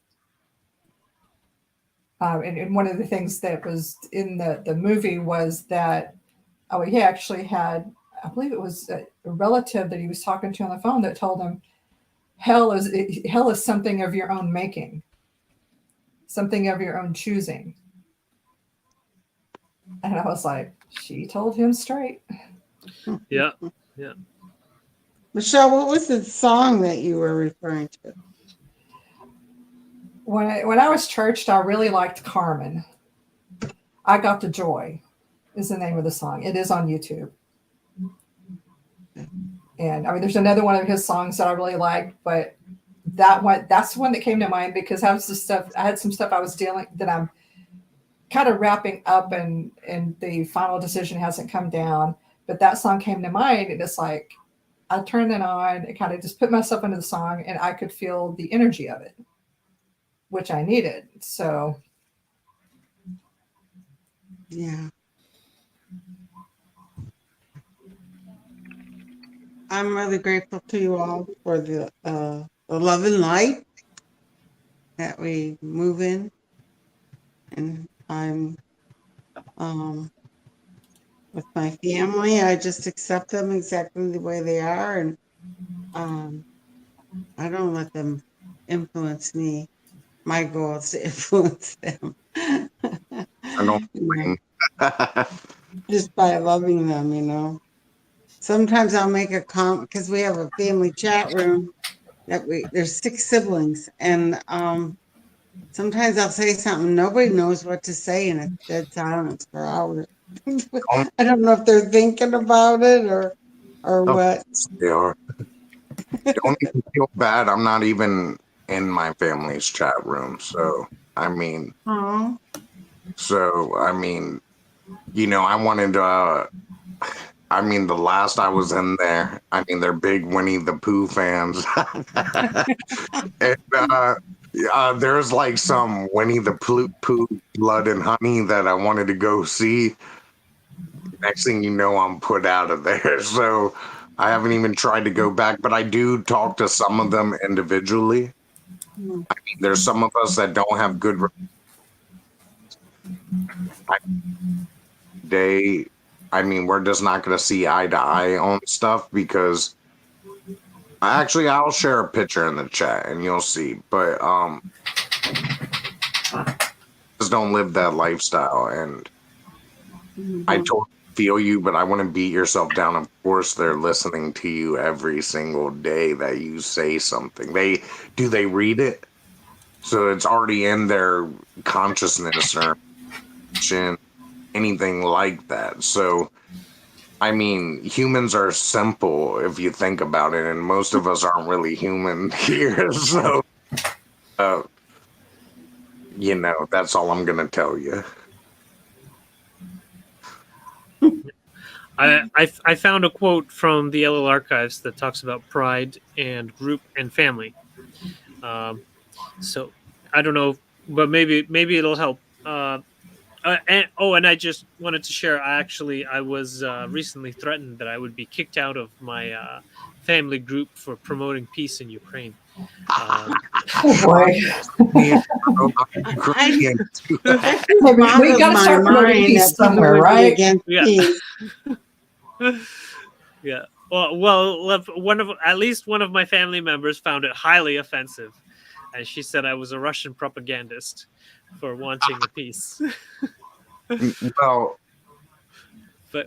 And one of the things that was in the movie was that he actually had, I believe it was a relative that he was talking to on the phone that told him hell is something of your own making, something of your own choosing. And I was like, she told him straight. Yeah. Michelle, what was the song that you were referring to? When I was churched, I really liked Carmen. I Got the Joy is the name of the song. It is on YouTube. And I mean, there's another one of his songs that I really liked, but that's the one that came to mind because I had some stuff I was dealing that I'm kind of wrapping up and the final decision hasn't come down. But that song came to mind, and it's like I turned it on and kind of just put myself into the song, and I could feel the energy of it, which I needed. So, Yeah. I'm really grateful to you all for the love and light that we move in. And I'm with my family, I just accept them exactly the way they are. And I don't let them influence me. My goal is to influence them. I don't You know, just by loving them, you know. Sometimes I'll make a comment because we have a family chat room there's 6 siblings, and sometimes I'll say something nobody knows what to say, and it's dead silence for hours. I don't know if they're thinking about it or what. They are. Don't even feel bad. I'm not even in my family's chat room. So, I mean, Oh, I wanted to, the last I was in there, they're big Winnie the Pooh fans. And there's like some Winnie the Pooh Blood and Honey that I wanted to go see. Next thing you know, I'm put out of there. So I haven't even tried to go back, but I do talk to some of them individually. There's some of us that don't have good day. We're just not going to see eye to eye on stuff because I'll share a picture in the chat and you'll see. But just don't live that lifestyle. And I totally feel you, but I want to beat yourself down. Of course, they're listening to you every single day that you say something. They read it, so it's already in their consciousness or anything like that. So, humans are simple if you think about it, and most of us aren't really human here. So, that's all I'm gonna tell you. I found a quote from the LL archives that talks about pride and group and family. Um, so I don't know, but maybe it'll help. And I just wanted to share. I was recently threatened that I would be kicked out of my family group for promoting peace in Ukraine. Oh boy. I Ukrainian. that just We boggles gotta my start promoting mind peace that people somewhere, would be right? against Yeah. peace. Yeah. Well, at least one of my family members found it highly offensive, and she said I was a Russian propagandist for wanting a peace. Well,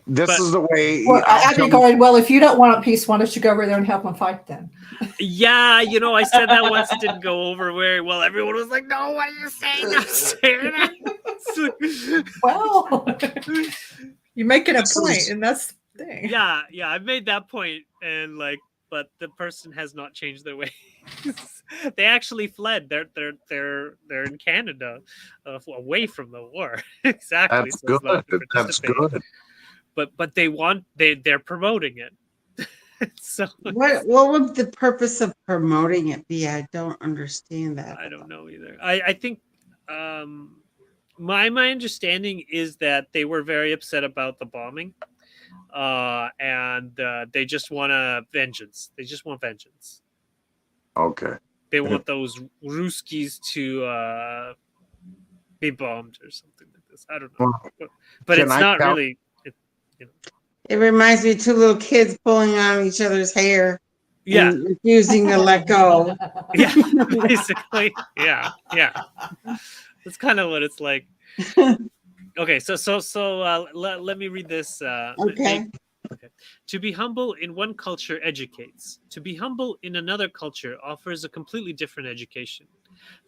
this but is the way Well, I'll I'd be tell you. going, well, if you don't want peace, why don't you go over there and help them fight then? yeah, I said that once. It didn't go over very well. Everyone was like, "No, what are you saying? I'm saying that." Well, you're making a This point, is- and that's the thing. yeah, I made that point, and but the person has not changed their ways. They actually fled. They're in Canada, away from the war. Exactly. That's So good. it's not to That's participate. good. But they're promoting it. So What would the purpose of promoting it be? I don't understand that. I don't know either. I think my understanding is that they were very upset about the bombing, and they just want vengeance. They just want vengeance. Okay. They want those Ruskies to be bombed or something like this. I don't know, but Can it's I not tell- really. It reminds me of two little kids pulling on each other's hair Yeah, and refusing to let go. yeah, basically, yeah. That's kind of what it's like. Okay, so let me read this. Okay. Okay. To be humble in one culture educates. To be humble in another culture offers a completely different education.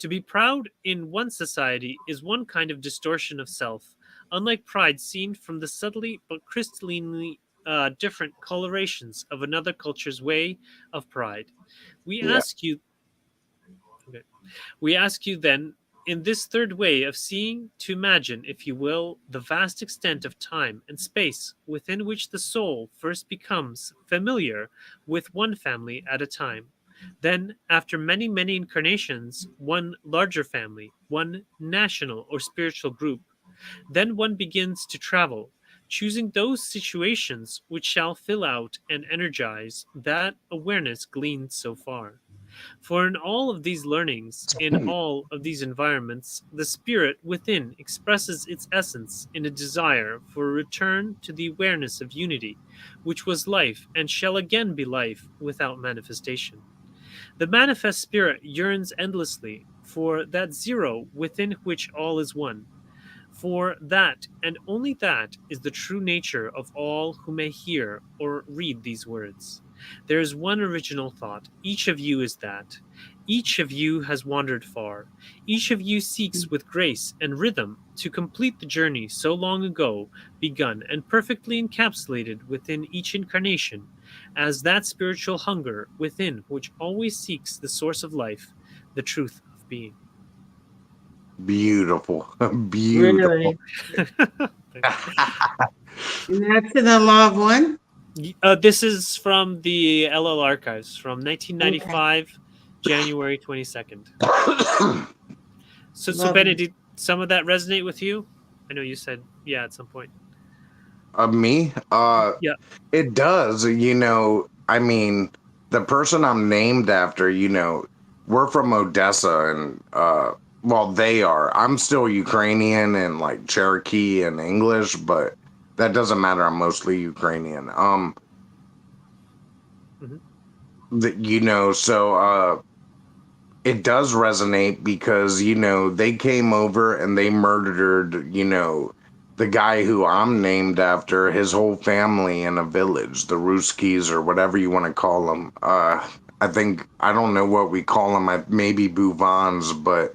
To be proud in one society is one kind of distortion of self, unlike pride seen from the subtly but crystallinely different colorations of another culture's way of pride. We Yeah. ask you Okay. We ask you then, in this third way of seeing, to imagine, if you will, the vast extent of time and space within which the soul first becomes familiar with one family at a time. Then, after many, many incarnations, one larger family, one national or spiritual group. Then one begins to travel, choosing those situations which shall fill out and energize that awareness gleaned so far. For in all of these learnings, in all of these environments, the spirit within expresses its essence in a desire for a return to the awareness of unity, which was life and shall again be life without manifestation. The manifest spirit yearns endlessly for that zero within which all is one. For that, and only that, is the true nature of all who may hear or read these words. There is one original thought. Each of you is that. Each of you has wandered far. Each of you seeks with grace and rhythm to complete the journey so long ago begun and perfectly encapsulated within each incarnation, as that spiritual hunger within which always seeks the source of life, the truth of being. Beautiful. Beautiful. Really? And that's in the law of one? This is from the LL archives from 1995, January 22nd. So Love Benny, it. did some of that resonate with you? I know you said yeah at some point. Me? Yeah. It does. I mean, the person I'm named after, we're from Odessa and well, they are. I'm still Ukrainian and like Cherokee and English, but that doesn't matter. I'm mostly Ukrainian. So it does resonate because, they came over and they murdered, the guy who I'm named after, his whole family in a village, the Ruskies or whatever you want to call them. I don't know what we call them, maybe Bouvans, but,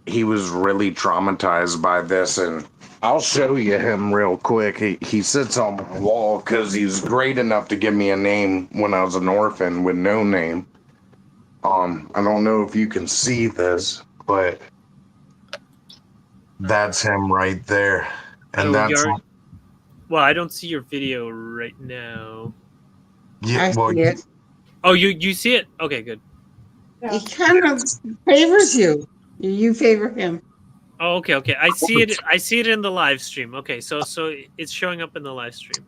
he was really traumatized by this, and I'll show you him real quick. He sits on my wall because he's great enough to give me a name when I was an orphan with no name. I don't know if you can see this, but That's him right there. And Oh, that's you're. Well, I don't see your video right now. yeah, I well, see it. Oh, you see it? Okay, good. He kind of favors you. You favor him. Oh, okay. I see it. I see it in the live stream. Okay, so it's showing up in the live stream.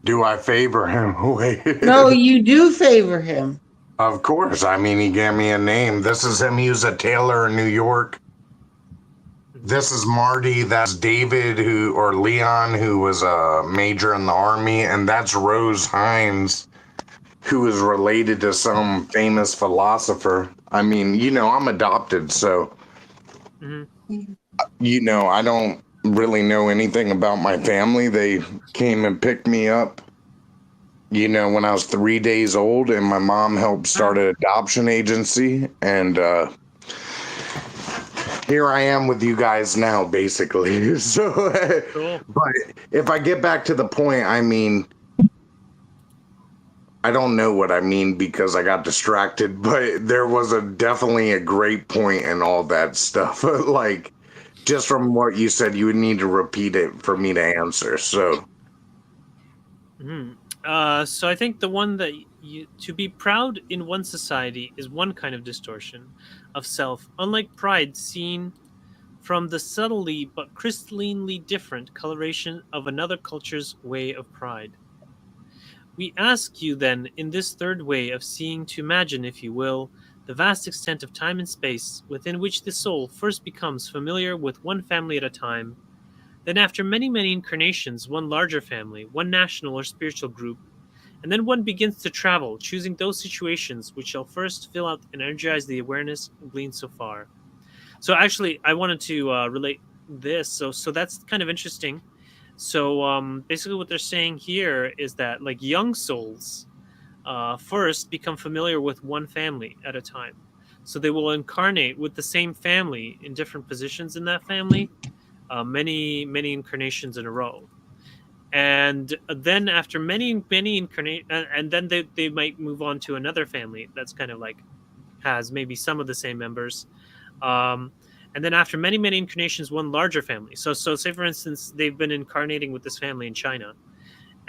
do I favor him? Wait. No, you do favor him. Of course. I mean, he gave me a name. This is him. He was a tailor in New York. This is Marty. That's David, or Leon, who was a major in the army. And that's Rose Hines, who is related to some famous philosopher. I mean, I'm adopted. So, Mm-hmm. I don't really know anything about my family. They came and picked me up, when I was 3 days old, and my mom helped start an adoption agency. And, here I am with you guys now, basically. So, Cool. but if I get back to the point, I mean, I don't know what I mean because I got distracted, but there was definitely a great point and all that stuff. Like, just from what you said, you would need to repeat it for me to answer. So, So I think the one that to be proud in one society is one kind of distortion of self, unlike pride seen from the subtly but crystallinely different coloration of another culture's way of pride. We ask you then, in this third way of seeing, to imagine, if you will, the vast extent of time and space within which the soul first becomes familiar with one family at a time, then after many, many incarnations, one larger family, one national or spiritual group, and then one begins to travel, choosing those situations which shall first fill out and energize the awareness gleaned so far. So actually, I wanted to relate this. So that's kind of interesting. So basically, what they're saying here is that like young souls first become familiar with one family at a time. So they will incarnate with the same family in different positions in that family, many incarnations in a row. And then after many incarnate, and then they might move on to another family that's kind of like has maybe some of the same members. Um, and then after many incarnations, one larger family. So say for instance, they've been incarnating with this family in China,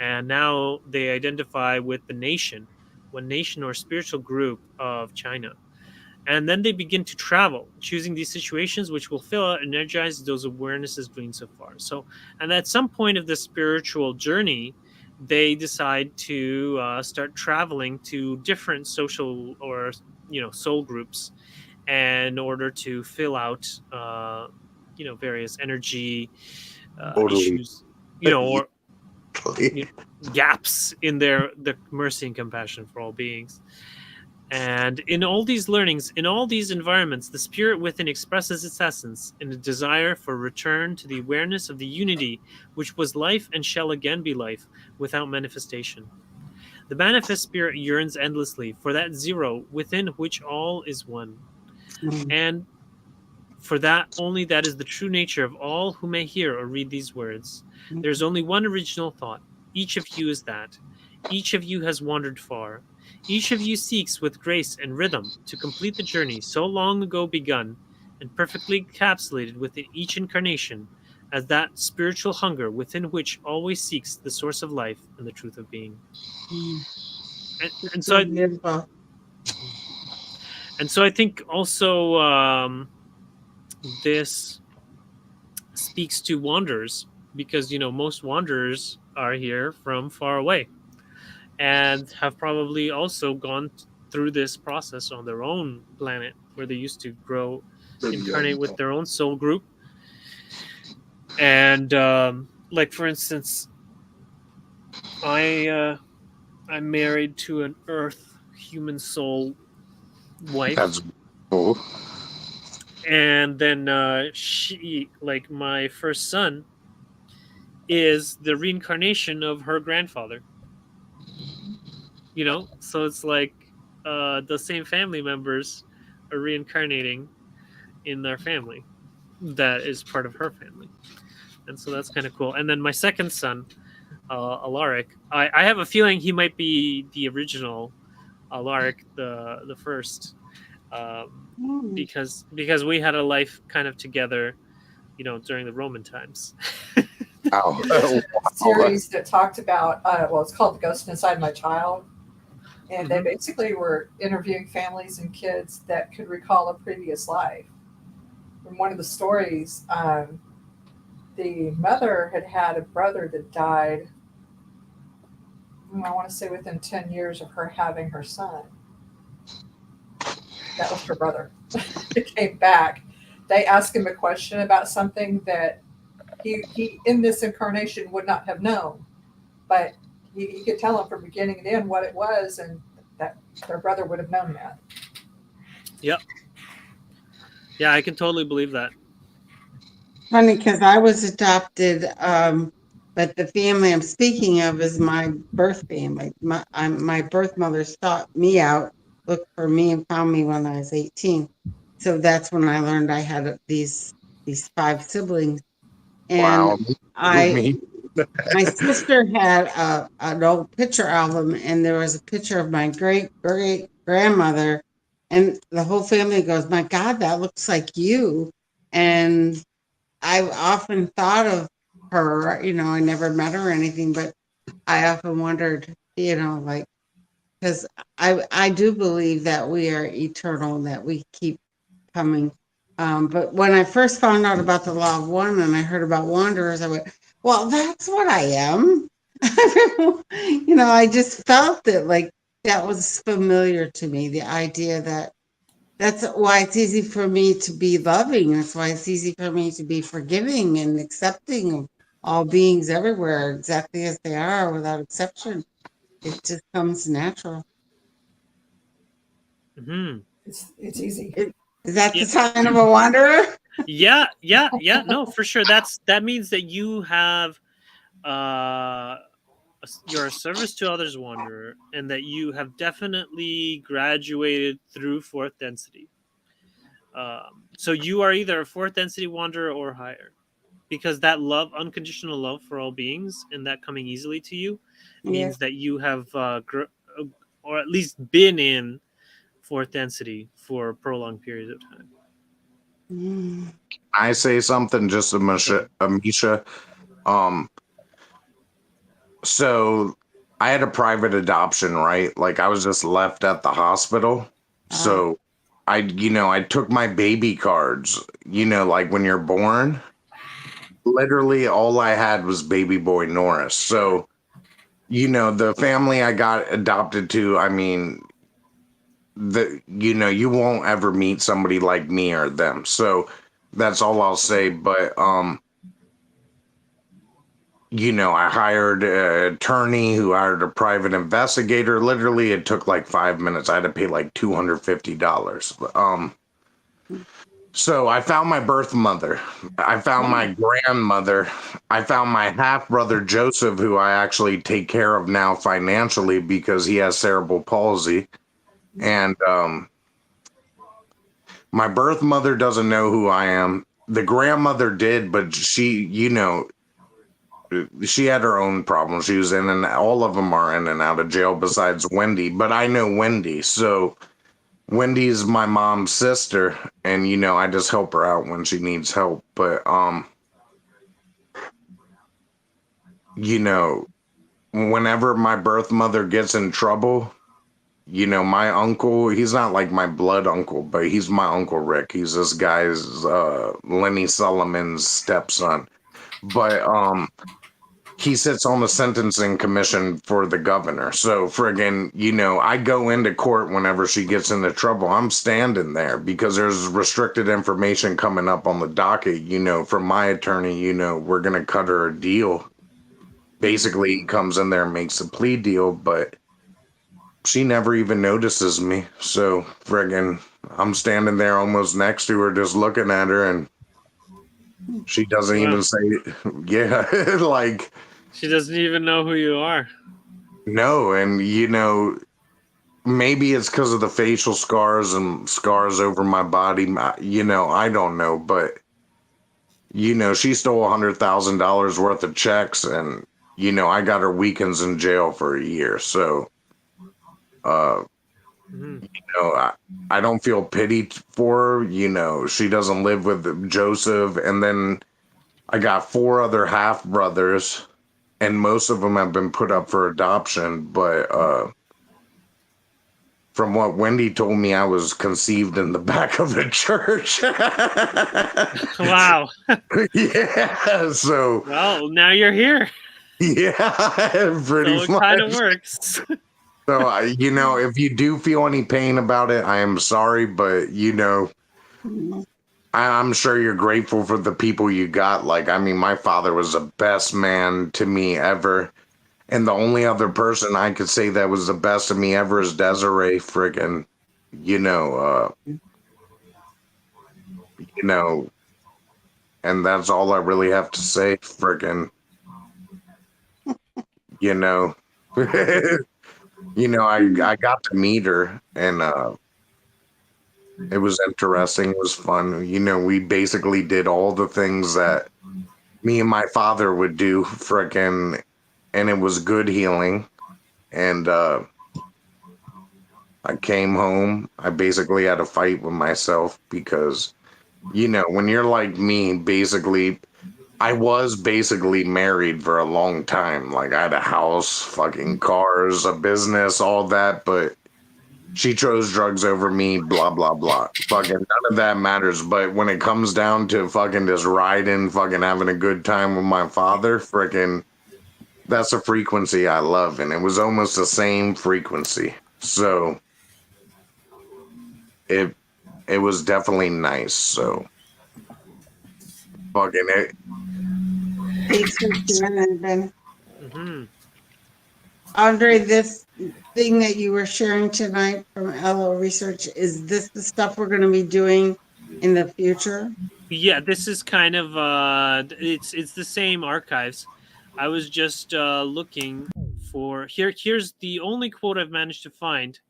and now they identify with the nation, one nation or spiritual group of China. And then they begin to travel, choosing these situations which will fill out and energize those awarenesses gleaned so far. So, and at some point of the spiritual journey, they decide to start traveling to different social or soul groups, in order to fill out various energy totally. issues, or gaps in their mercy and compassion for all beings. And in all these learnings, in all these environments, the spirit within expresses its essence in a desire for return to the awareness of the unity which was life and shall again be life without manifestation. The manifest spirit yearns endlessly for that zero within which all is one. And for that only that is the true nature of all who may hear or read these words. There is only one original thought. Each of you is that. Each of you has wandered far. Each of you seeks with grace and rhythm to complete the journey so long ago begun and perfectly encapsulated within each incarnation as that spiritual hunger within which always seeks the source of life and the truth of being. And so I think also this speaks to wanderers, because most wanderers are here from far away and have probably also gone through this process on their own planet where they used to grow, incarnate with their own soul group. And like for instance, I'm married to an earth human soul wife. That's cool. And then she, like my first son, is the reincarnation of her grandfather. So it's like the same family members are reincarnating in their family that is part of her family. And so that's kind of cool. And then my second son, Alaric, I have a feeling he might be the original Alaric, the first, because we had a life kind of together during the Roman times. Oh, Series that talked about, it's called The Ghost Inside My Child. And they Mhm. basically were interviewing families and kids that could recall a previous life. In one of the stories, the mother had a brother that died, I want to say within 10 years of her having her son. That was her brother. It came back. They asked him a question about something that he in this incarnation would not have known, but he could tell them from beginning to end what it was, and that their brother would have known that. Yep. Yeah, I can totally believe that. Funny because I was adopted, but the family I'm speaking of is my birth family. My birth mother sought me out, looked for me, and found me when I was 18. So that's when I learned I had these 5 siblings, and wow. I Me. my sister had an old picture album, and there was a picture of my great great grandmother, and the whole family goes, "My God, that looks like you," and I often thought of her, I never met her or anything, but I often wondered, like, because I do believe that we are eternal and that we keep coming. But when I first found out about the law of one and I heard about wanderers, I went, well, that's what I am. I just felt it like that was familiar to me, the idea that that's why it's easy for me to be loving. That's why it's easy for me to be forgiving and accepting of all beings everywhere, exactly as they are, without exception. It just comes natural. Hmm. It's easy. Is that Yeah, the sign of a wanderer? yeah. No, for sure. That means that you have you're a service to others wanderer, and that you have definitely graduated through fourth density. So you are either a fourth density wanderer or higher, because that love, unconditional love for all beings, and that coming easily to you, Yeah. means that you have or at least been in fourth density for prolonged periods of time. Mm. I say something just to Amisha. Um, so I had a private adoption, right? Like I was just left at the hospital. Uh, So I took my baby cards, like when you're born, literally all I had was baby boy Norris. So, the family I got adopted to, I mean, you won't ever meet somebody like me or them. So that's all I'll say. But, I hired an attorney who hired a private investigator. Literally, it took like 5 minutes. I had to pay like $250. So I found my birth mother. I found my grandmother. I found my half brother Joseph, who I actually take care of now financially because he has cerebral palsy. And my birth mother doesn't know who I am. The grandmother did, but she had her own problems. She was in and all of them are in and out of jail besides Wendy. But I know Wendy, so Wendy's my mom's sister, and I just help her out when she needs help. But you know, whenever my birth mother gets in trouble, my uncle, he's not like my blood uncle, but he's my Uncle Rick. He's this guy's Lenny Solomon's stepson. But he sits on the sentencing commission for the governor. So friggin', I go into court whenever she gets into trouble. I'm standing there because there's restricted information coming up on the docket, from my attorney, we're gonna cut her a deal. Basically, he comes in there and makes a plea deal, but she never even notices me. So friggin', I'm standing there almost next to her, just looking at her, and she doesn't Wow. even say, yeah, like, She doesn't even know who you are. no. And, maybe it's because of the facial scars and scars over my body. I don't know, but, she stole $100,000 worth of checks, and, I got her weekends in jail for a year. So, uh, Mhm. I don't feel pity for her. She doesn't live with Joseph. And then I got 4 other half brothers, and most of them have been put up for adoption. But from what Wendy told me, I was conceived in the back of a church. Wow. Yeah. So Well, now you're here. yeah, pretty So it kind of much. works. So if you do feel any pain about it, I am sorry, but I'm sure you're grateful for the people you got. Like, I mean, my father was the best man to me ever. And the only other person I could say that was the best to me ever is Desiree friggin', you know, uh, you know, and that's all I really have to say, friggin', you know. I got to meet her and it was interesting, it was fun. We basically did all the things that me and my father would do, friggin', and it was good healing. And I came home. I basically had a fight with myself because, when you're like me, basically, I was basically married for a long time. Like, I had a house, fucking cars, a business, all that, but she chose drugs over me, blah, blah, blah. Fucking none of that matters. But when it comes down to fucking just riding, fucking having a good time with my father, freaking, that's a frequency I love. And it was almost the same frequency. So it it was definitely nice. So fucking it. Thanks for sharing, Ben. Hmm. Andre, this thing that you were sharing tonight from LO Research, is this the stuff we're going to be doing in the future? Yeah, this is kind of it's the same archives. I was just looking for here's the only quote I've managed to find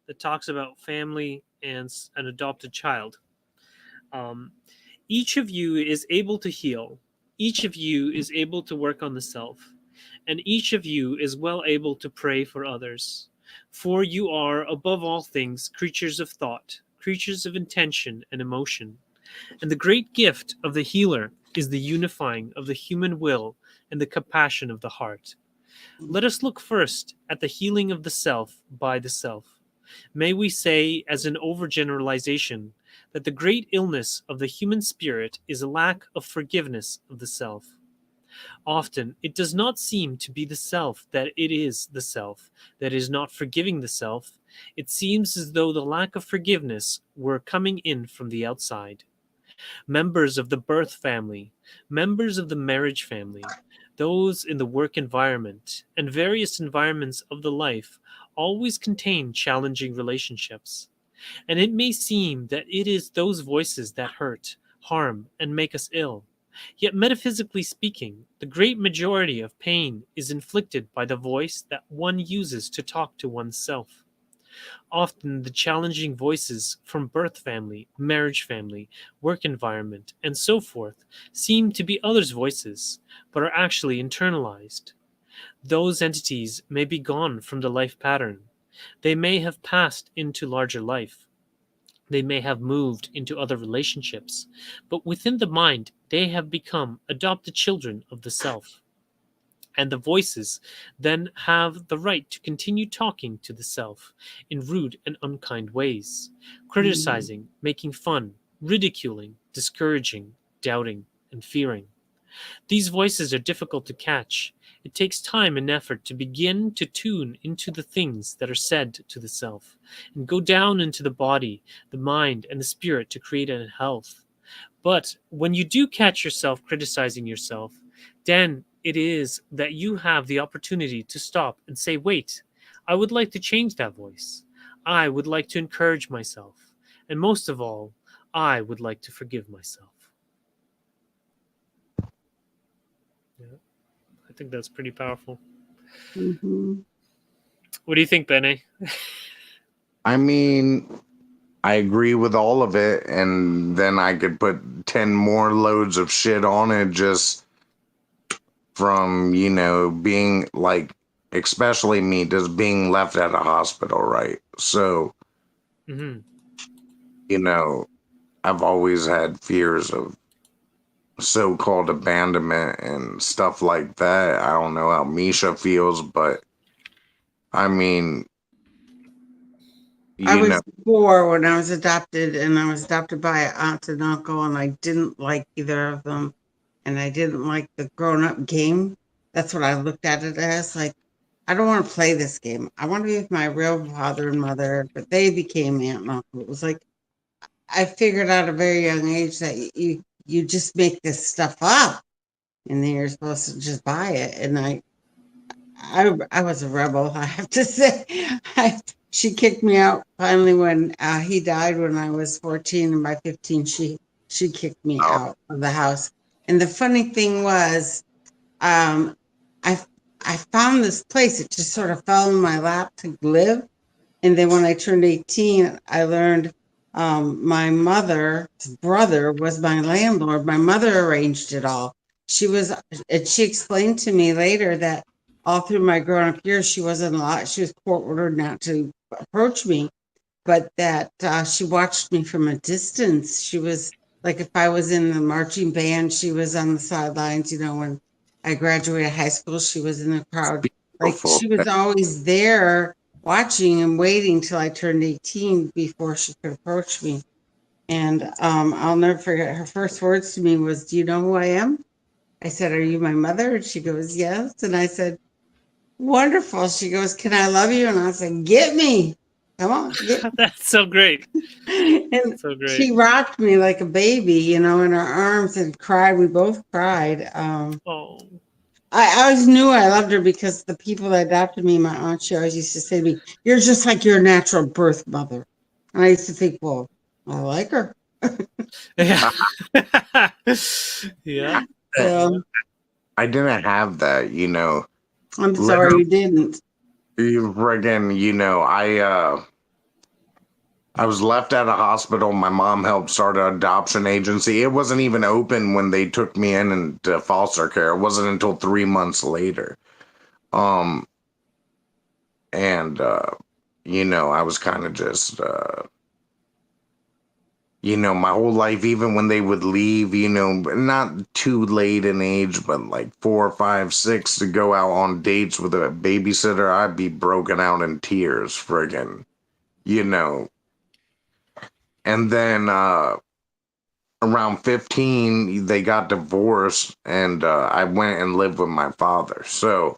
that talks about family and an adopted child. Um, each of you is able to heal. Each of you is able to work on the self, and each of you is well able to pray for others. For you are, above all things, creatures of thought, creatures of intention and emotion. And the great gift of the healer is the unifying of the human will and the compassion of the heart. Let us look first at the healing of the self by the self. May we say, as an overgeneralization, that the great illness of the human spirit is a lack of forgiveness of the self. Often it does not seem to be the self that it is the self that is not forgiving the self. It seems as though the lack of forgiveness were coming in from the outside. Members of the birth family, members of the marriage family, those in the work environment, and various environments of the life always contain challenging relationships. And it may seem that it is those voices that hurt, harm, and make us ill. Yet, metaphysically speaking, the great majority of pain is inflicted by the voice that one uses to talk to oneself. Often the challenging voices from birth family, marriage family, work environment, and so forth seem to be others' voices, but are actually internalized. Those entities may be gone from the life pattern. They may have passed into larger life. They may have moved into other relationships, but within the mind, they have become adopted children of the self. And the voices then have the right to continue talking to the self in rude and unkind ways, criticizing, making fun, ridiculing, discouraging, doubting, and fearing. These voices are difficult to catch. It takes time and effort to begin to tune into the things that are said to the self and go down into the body, the mind, and the spirit to create a health. But when you do catch yourself criticizing yourself, then it is that you have the opportunity to stop and say, wait, I would like to change that voice. I would like to encourage myself. And most of all, I would like to forgive myself. Yeah, I think that's pretty powerful. Mm-hmm. What do you think, Bene? I mean, I agree with all of it, and then I could put 10 more loads of shit on it just from, being like, especially me, just being left at a hospital, right? So, Mm-hmm. I've always had fears of so-called abandonment and stuff like that. I don't know how Misha feels, but I mean, I you know, was 4 when I was adopted, and I was adopted by an aunt and uncle, and I didn't like either of them, and I didn't like the grown-up game. That's what I looked at it as. Like, I don't want to play this game. I want to be with my real father and mother, but they became aunt and uncle. It was like I figured out at a very young age that you just make this stuff up, and then you're supposed to just buy it. And I was a rebel, I have to say. She kicked me out finally when he died when I was 14, and by 15 she kicked me oh, out of the house. And the funny thing was, um, I I found this place. It just sort of fell in my lap to live. And then when I turned 18, I learned my mother's brother was my landlord. My mother arranged it all. She was, and she explained to me later that all through my growing up years, she wasn't allowed, she was court ordered not to approach me, but that she watched me from a distance. She was like, if I was in the marching band, she was on the sidelines. When I graduated high school, she was in the crowd. Like, beautiful. she was always there watching and waiting till I turned 18 before she could approach me. And I'll never forget, her first words to me was, "Do you know who I am?" I said, "Are you my mother?" And she goes, "Yes." And I said, "Wonderful." She goes, "Can I love you?" And I said, "Get me. Come on, get me." That's so great. And So great. she rocked me like a baby, in her arms, and cried. We both cried. Oh, I always knew I loved her because the people that adopted me, my aunt, she always used to say to me, "You're just like your natural birth mother." And I used to think, well, I like her. yeah. Yeah. So I didn't have that. I'm sorry Literally, you didn't. friggin', I was left at a hospital. My mom helped start an adoption agency. It wasn't even open when they took me in into foster care. It wasn't until 3 months later. Um, and I was kind of just my whole life, even when they would leave, not too late in age, but like 4, 5, 6 to go out on dates with a babysitter, I'd be broken out in tears, friggin', you know. And then around 15, they got divorced, and I went and lived with my father. So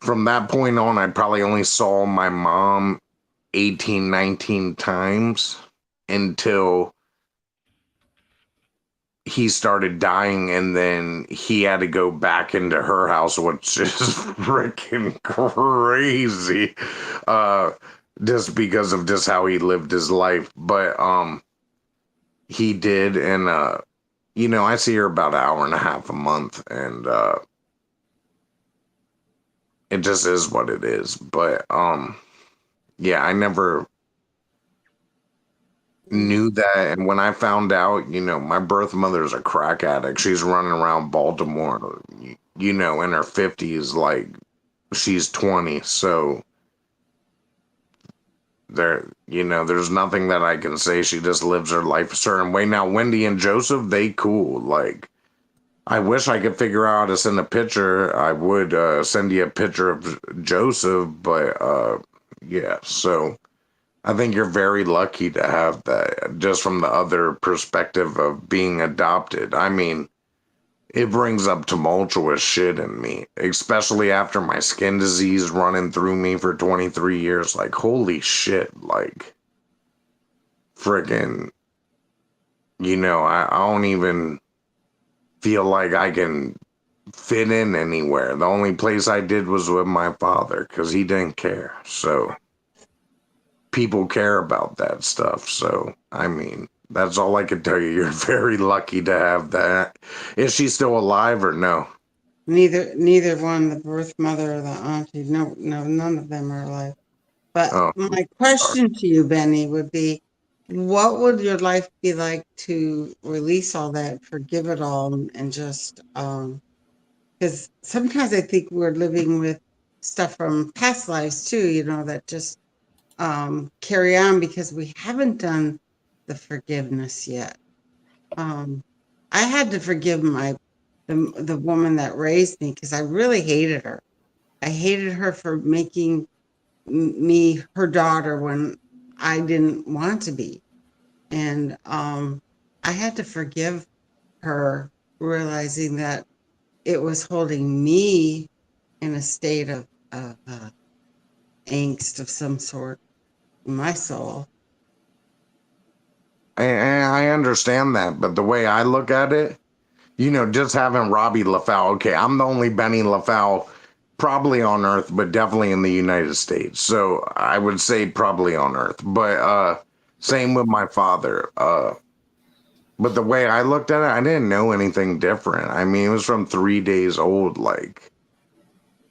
from that point on, I probably only saw my mom 18, 19 times until he started dying, and then he had to go back into her house, which is freaking crazy. Uh, just because of just how he lived his life. But he did, and I see her about an hour and a half a month, and it just is what it is. But yeah, I never knew that. And when I found out, my birth mother's a crack addict. She's running around Baltimore, in her 50s, like she's 20. So there's nothing that I can say. She just lives her life a certain way. Now, Wendy and Joseph, they cool. Like, I wish I could figure out how to send a picture. I would send you a picture of Joseph, but yeah. So I think you're very lucky to have that, just from the other perspective of being adopted. I mean, it brings up tumultuous shit in me, especially after my skin disease running through me for 23 years. Like, holy shit, like, friggin', I don't even feel like I can fit in anywhere. The only place I did was with my father because he didn't care. So people care about that stuff. So, I mean, that's all I can tell you. You're very lucky to have that. Is she still alive or no? Neither one, the birth mother or the auntie. No, no, none of them are alive. But Oh, my sorry. question to you, Benny, would be, what would your life be like to release all that, forgive it all, and just because sometimes I think we're living with stuff from past lives too, that just carry on because we haven't done the forgiveness yet. Um, I had to forgive the woman that raised me because I really hated her. I hated her for making me her daughter when I didn't want to be. And I had to forgive her, realizing that it was holding me in a state of angst of some sort in my soul. And I understand that, but the way I look at it, just having Robbie LaFowl. Okay, I'm the only Benny LaFowl probably on Earth, but definitely in the United States. So I would say probably on Earth. But same with my father. But the way I looked at it, I didn't know anything different. I mean, it was from 3 days old. Like,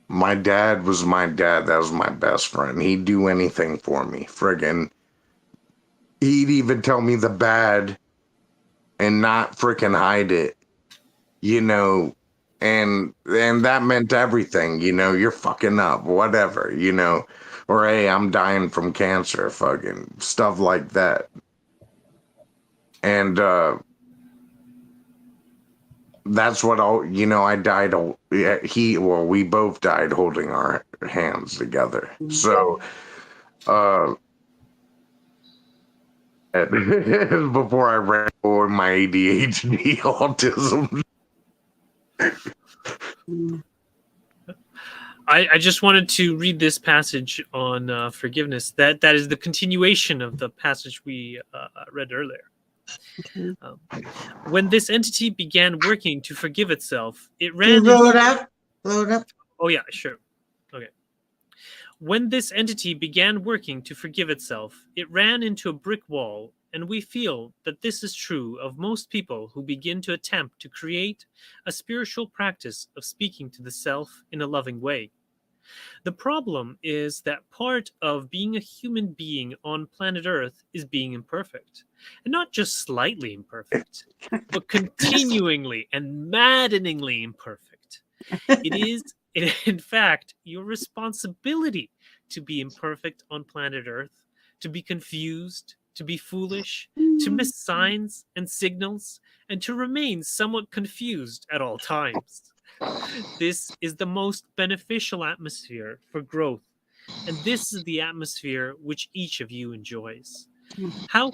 my dad was my dad. That was my best friend. He'd do anything for me. Friggin'. He'd even tell me the bad and not freaking hide it, and that meant everything, you're fucking up, whatever, or hey, I'm dying from cancer, fucking stuff like that. And that's what I died. We both died holding our hands together. So before I ran for my ADHD autism. I just wanted to read this passage on forgiveness. That is the continuation of the passage we read earlier. When this entity began working to forgive itself, it ran. Can you blow it up? Blow it up. Oh yeah, sure. Okay. When this entity began working to forgive itself, it ran into a brick wall, and we feel that this is true of most people who begin to attempt to create a spiritual practice of speaking to the self in a loving way. The problem is that part of being a human being on planet Earth is being imperfect. And not just slightly imperfect, but continuingly and maddeningly imperfect. It is, in fact, your responsibility to be imperfect on planet Earth, to be confused, to be foolish, to miss signs and signals, and to remain somewhat confused at all times. This is the most beneficial atmosphere for growth, and this is the atmosphere which each of you enjoys. How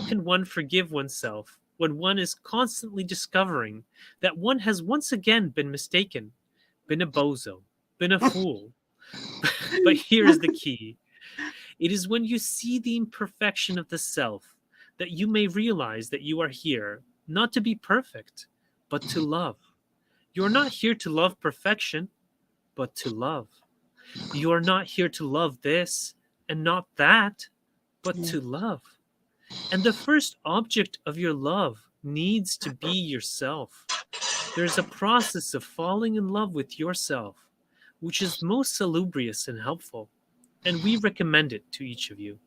can one forgive oneself when one is constantly discovering that one has once again been mistaken, been a bozo, been a fool? But here is the key. It is when you see the imperfection of the self that you may realize that you are here not to be perfect, but to love. You are not here to love perfection, but to love. You are not here to love this and not that, but to love. And the first object of your love needs to be yourself. There's a process of falling in love with yourself, which is most salubrious and helpful, and we recommend it to each of you.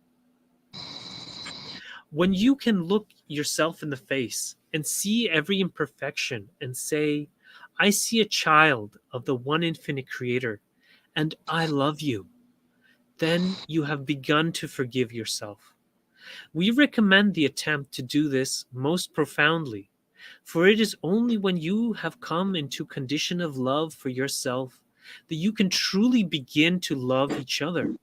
When you can look yourself in the face and see every imperfection and say, I see a child of the one infinite creator, and I love you, then you have begun to forgive yourself. We recommend the attempt to do this most profoundly, for it is only when you have come into condition of love for yourself that you can truly begin to love each other.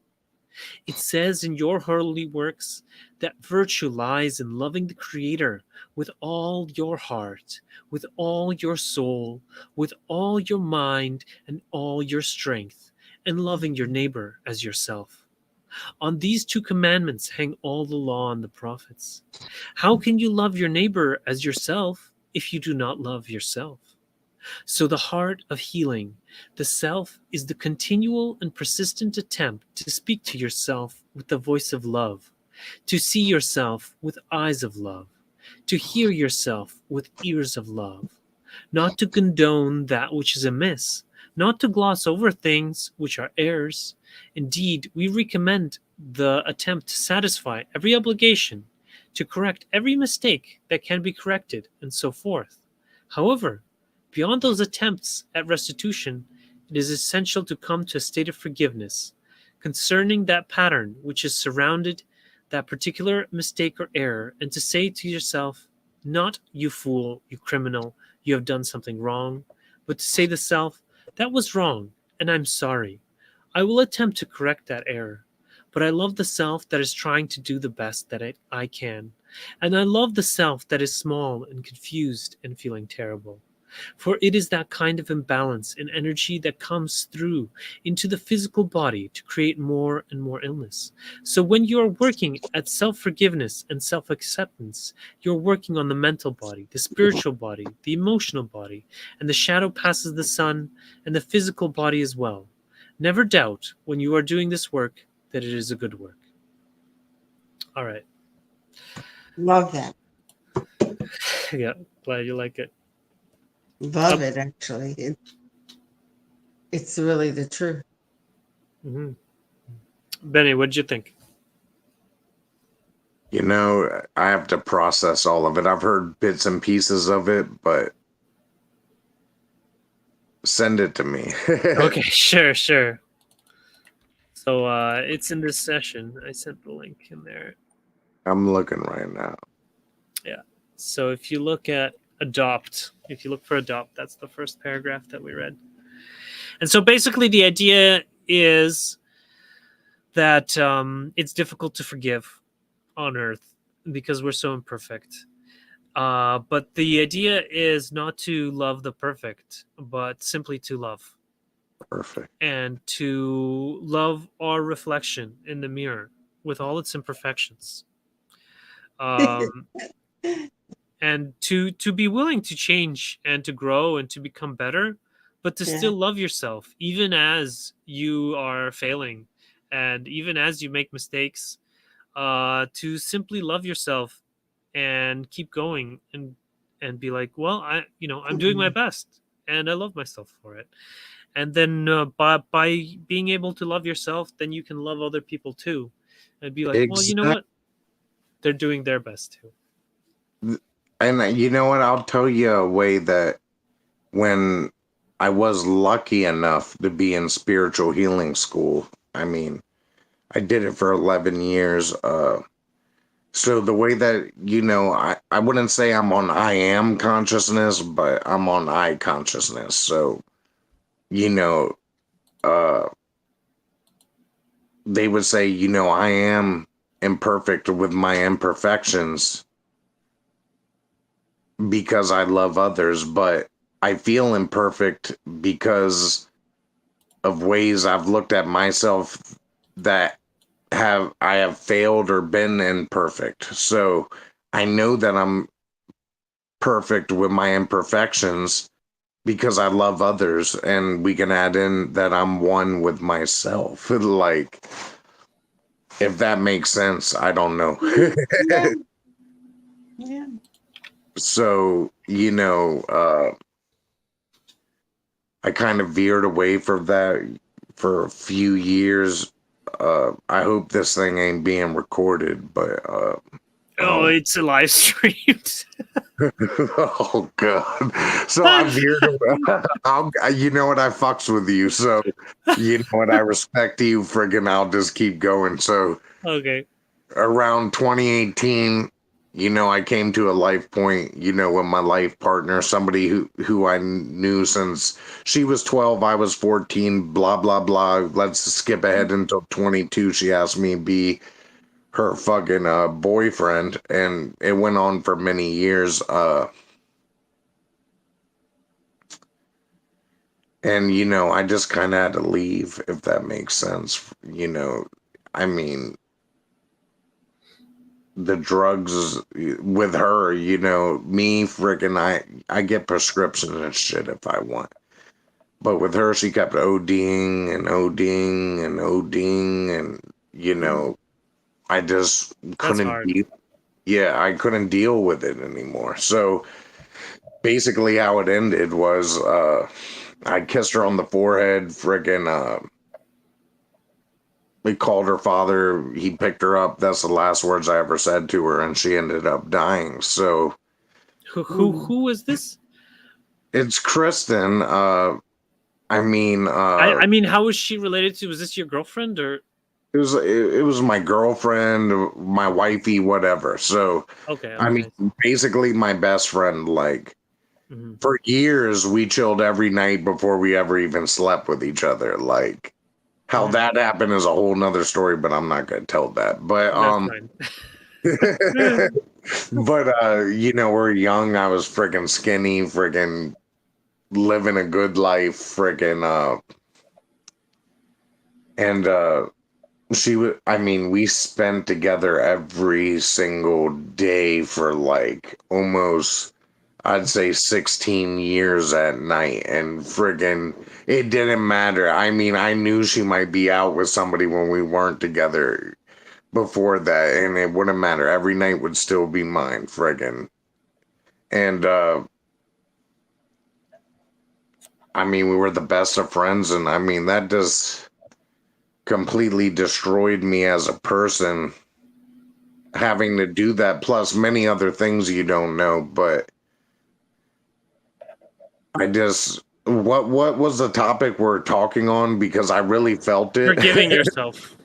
It says in your holy works that virtue lies in loving the Creator with all your heart, with all your soul, with all your mind and all your strength, and loving your neighbor as yourself. On these two commandments hang all the law and the prophets. How can you love your neighbor as yourself if you do not love yourself? So the heart of healing, the self, is the continual and persistent attempt to speak to yourself with the voice of love, to see yourself with eyes of love, to hear yourself with ears of love, not to condone that which is amiss, not to gloss over things which are errors. Indeed, we recommend the attempt to satisfy every obligation, to correct every mistake that can be corrected, and so forth. However, beyond those attempts at restitution, it is essential to come to a state of forgiveness concerning that pattern which has surrounded that particular mistake or error, and to say to yourself, Not "you fool, you criminal, you have done something wrong," but to say to the self, "That was wrong, and I'm sorry. I will attempt to correct that error. But I love the self that is trying to do the best that I can. And I love the self that is small and confused and feeling terrible. For it is that kind of imbalance in energy that comes through into the physical body to create more and more illness. So when you are working at self-forgiveness and self-acceptance, you're working on the mental body, the spiritual body, the emotional body, and the shadow passes the sun and the physical body as well. Never doubt when you are doing this work that it is a good work. All right. Love that. Yeah, glad you like it. Love it, actually. It's really the truth. Mm-hmm. Benny, what did you think? You know, I have to process all of it. I've heard bits and pieces of it, but send it to me. Okay, sure. So it's in this session. I sent the link in there. I'm looking right now. Yeah. So if you look at adopt, if you look for adopt, that's the first paragraph that we read. And so basically the idea is that it's difficult to forgive on earth because we're so imperfect. But the idea is not to love the perfect, but simply to love. Perfect. And to love our reflection in the mirror with all its imperfections. And to be willing to change and to grow and to become better, but to still love yourself even as you are failing and even as you make mistakes, to simply love yourself and keep going and be like, well, I'm doing my best and I love myself for it. And then by being able to love yourself, then you can love other people too and be like, well, you know what, they're doing their best too. And you know what? I'll tell you a way that when I was lucky enough to be in spiritual healing school, I mean, I did it for 11 years. So the way that, you know, I wouldn't say I'm on I am consciousness, but I'm on I consciousness. So, you know, they would say, you know, I am imperfect with my imperfections because I love others, but I feel imperfect because of ways I've looked at myself that I have failed or been imperfect. So I know that I'm perfect with my imperfections because I love others, and we can add in that I'm one with myself. Like, if that makes sense, I don't know. Yeah. So, you know, I kind of veered away from that for a few years. I hope this thing ain't being recorded, but It's a live stream. oh god. So I veered away. You know what? I fucks with you, so you know what? I respect you. Friggin', I'll just keep going. So Okay. around 2018, you know, I came to a life point, you know, with my life partner, somebody who I knew since she was 12, I was 14, blah blah blah. Let's skip ahead until 22. She asked me to be her fucking boyfriend, and it went on for many years. And you know, I just kind of had to leave, if that makes sense. You know, I mean, the drugs with her, you know, me freaking I get prescriptions and shit if I want. But with her, she kept ODing and ODing and ODing, and you know, I just couldn't hard. yeah, I couldn't deal with it anymore. So basically how it ended was I kissed her on the forehead, freaking we called her father, he picked her up. That's the last words I ever said to her, and she ended up dying. So Who is this? it's Kristen. I mean, I mean, how is she related to? Was this your girlfriend or? it was my girlfriend, my wifey, whatever. So Okay, I mean, okay. basically my best friend. Like Hmm. for years, we chilled every night before we ever even slept with each other. Like how Mhm. that happened is a whole nother story, but I'm not gonna tell that. But That's fine. but we're young. I was freaking skinny, freaking living a good life, freaking and she would, I mean, we spent together every single day for like almost, I'd say 16 years at night. And friggin', it didn't matter. I mean, I knew she might be out with somebody when we weren't together before that, and it wouldn't matter. Every night would still be mine, friggin'. And, I mean, we were the best of friends, and I mean, that just completely destroyed me as a person having to do that, plus many other things you don't know. But I just, what was the topic we're talking on? Because I really felt it. Forgiving yourself.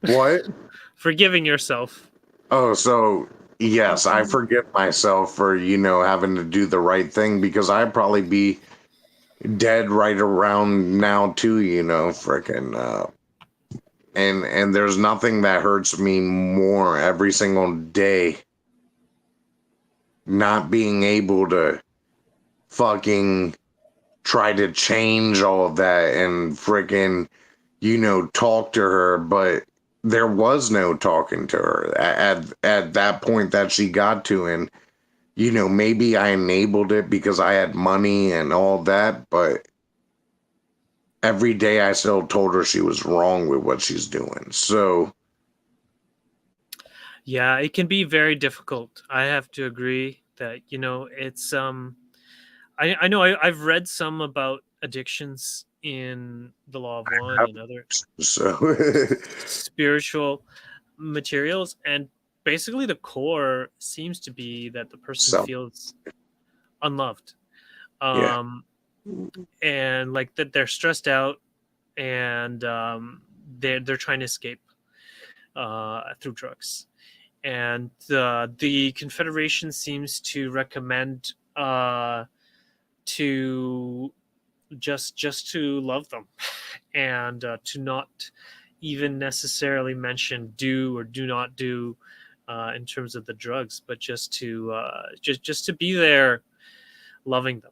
What? Forgiving yourself. Oh, so yes, I forgive myself for, having to do the right thing, because I'd probably be dead right around now too, freaking and there's nothing that hurts me more every single day, not being able to fucking try to change all of that and freaking, talk to her. But there was no talking to her at that point that she got to. And, maybe I enabled it because I had money and all that. But every day I still told her she was wrong with what she's doing. So, Yeah, it can be very difficult. I have to agree that, it's I know I've read some about addictions in the Law of One and other so spiritual materials, and basically the core seems to be that the person so feels unloved, yeah. and like that they're stressed out, and they're trying to escape through drugs. And the Confederation seems to recommend to just to love them, and to not even necessarily mention do or do not do in terms of the drugs, but just to be there, loving them.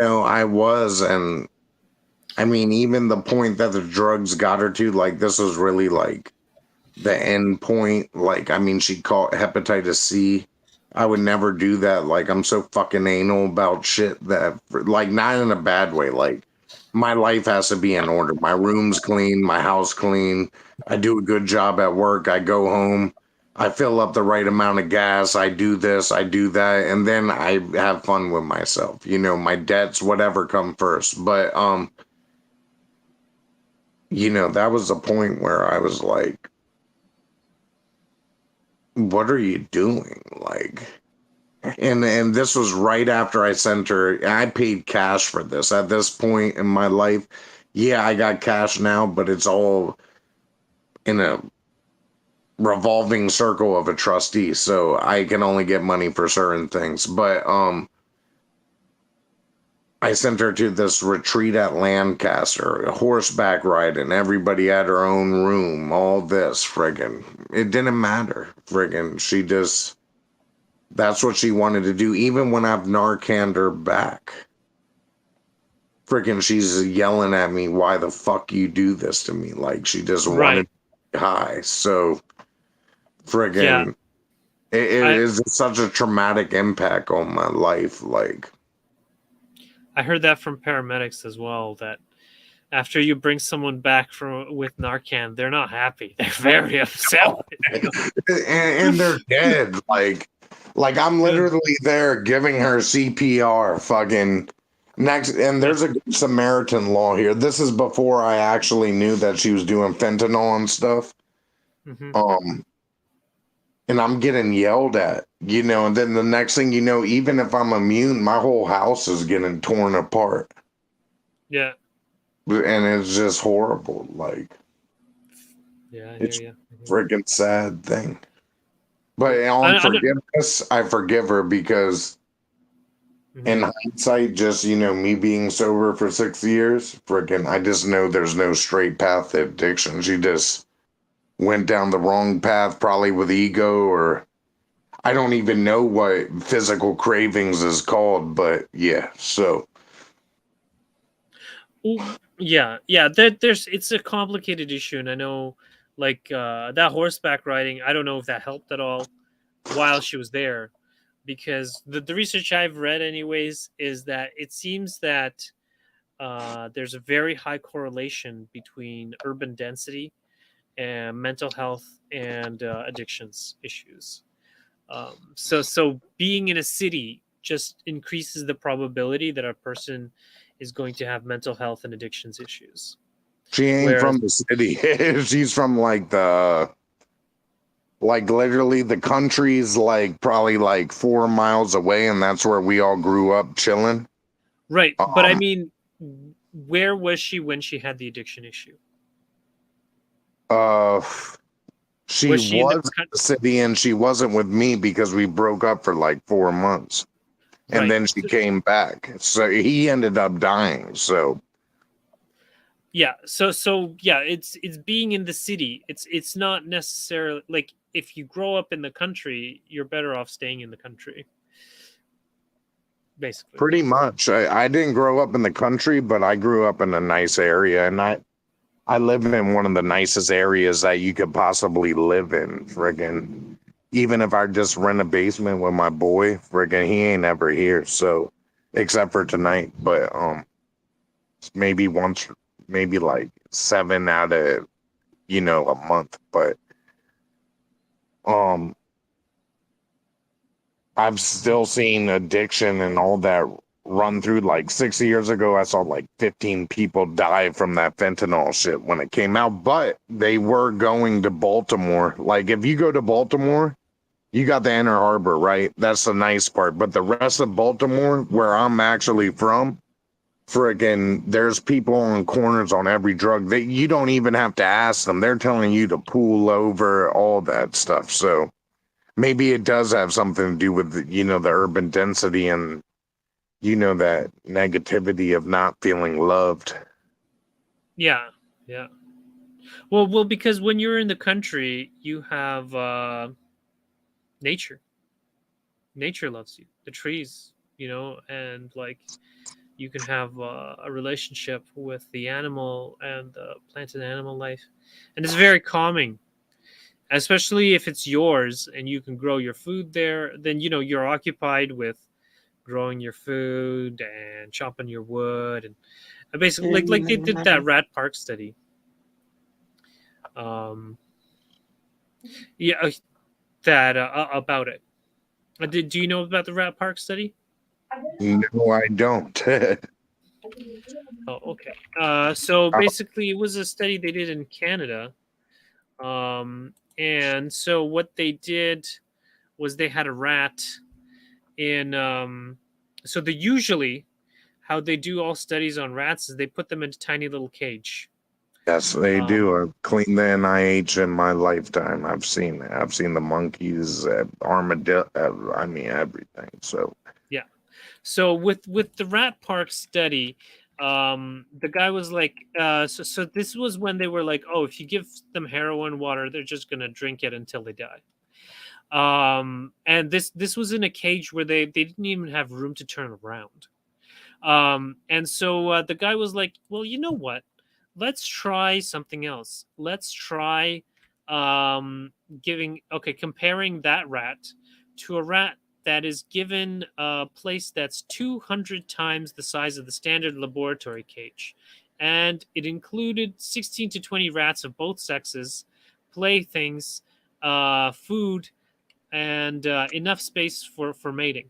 I was, and I mean, even the point that the drugs got her to, like, this was really like the end point. Like, I mean, she caught hepatitis C. I would never do that. Like, I'm so fucking anal about shit that, like, not in a bad way. Like, my life has to be in order. My room's clean, my house clean. I do a good job at work. I go home. I fill up the right amount of gas. I do this, I do that, and then I have fun with myself. My debts, whatever, come first. But that was the point where I was like, what are you doing? Like, and this was right after I sent her. I paid cash for this at this point in my life. Yeah, I got cash now, but it's all in a revolving circle of a trustee, so I can only get money for certain things. But I sent her to this retreat at Lancaster, a horseback ride, and everybody had her own room, all this friggin'. It didn't matter, friggin'. She just, that's what she wanted to do. Even when I've Narcaned her back, friggin', she's yelling at me, why the fuck you do this to me? Like, she just wanted Right. to be high. So, Yeah. friggin', it I is such a traumatic impact on my life. Like, I heard that from paramedics as well, that after you bring someone back from with Narcan, they're not happy. They're very upset. and they're dead. Like I'm literally there giving her CPR, fucking next. And there's a good Samaritan law here. This is before I actually knew that she was doing fentanyl and stuff. Hmm. And I'm getting yelled at, and then the next thing you know, even if I'm immune, my whole house is getting torn apart. Yeah. And it's just horrible. Like, Yeah, I hear It's you. a freaking sad thing. But I, on I, forgiveness, I forgive her because mhm. in hindsight, just me being sober for 6 years, freaking, I just know there's no straight path to addiction. She just went down the wrong path, probably with ego, or I don't even know what physical cravings is called, but yeah. So Yeah. There's it's a complicated issue, and I know, like that horseback riding. I don't know if that helped at all while she was there, because the research I've read, anyways, is that it seems that there's a very high correlation between urban density and mental health and addictions issues. So being in a city just increases the probability that a person is going to have mental health and addictions issues. she ain't Whereas, from the city. She's from like literally the country's like probably like 4 miles away, and that's where we all grew up chilling. right, but I Um, mean, where was she when she had the addiction issue? uh, she Was she in the was in the city, and she wasn't with me because we broke up for like 4 months, and right? then she came back. So he ended up dying. So Yeah, so yeah, it's being in the city. It's not necessarily like, if you grow up in the country, you're better off staying in the country, basically. pretty much, I didn't grow up in the country, but I grew up in a nice area, and I live in one of the nicest areas that you could possibly live in. Friggin', even if I just rent a basement with my boy, friggin', he ain't ever here. So, except for tonight, but maybe once, maybe like 7 out of a month. But um, I've still seen addiction and all that run through. Like 6 years ago, I saw like 15 people die from that fentanyl shit when it came out, but they were going to Baltimore. Like, if you go to Baltimore, you got the Inner Harbor, right? That's the nice part. But the rest of Baltimore, where I'm actually from, friggin', there's people on corners on every drug. You don't even have to ask them. They're telling you to pull over, all that stuff. So maybe it does have something to do with the urban density and that negativity of not feeling loved. Yeah, yeah. Well, because when you're in the country, you have nature. Nature loves you. The trees, and like, you can have a relationship with the animal and the plant and animal life, and it's very calming. Especially if it's yours and you can grow your food there, then you're occupied with growing your food and chopping your wood, and basically, like they did that rat park study. Um, yeah, that about it. Do you know about the rat park study? No, I don't. Oh, okay. So basically, it was a study they did in Canada. And so what they did was they had a rat in. So they usually, how they do all studies on rats is they put them in a tiny little cage. Yes, they Um, do. I've cleaned the NIH in my lifetime. I've seen it. I've seen the monkeys, armadillo. I mean, everything. So yeah. So with the rat park study, the guy was like, so this was when they were like, oh, if you give them heroin water, they're just gonna drink it until they die. And this was in a cage where they didn't even have room to turn around. And so the guy was like, well, you know what? Let's try something else. Let's try um, comparing that rat to a rat that is given a place that's 200 times the size of the standard laboratory cage. And it included 16 to 20 rats of both sexes, playthings, food, and enough space for mating.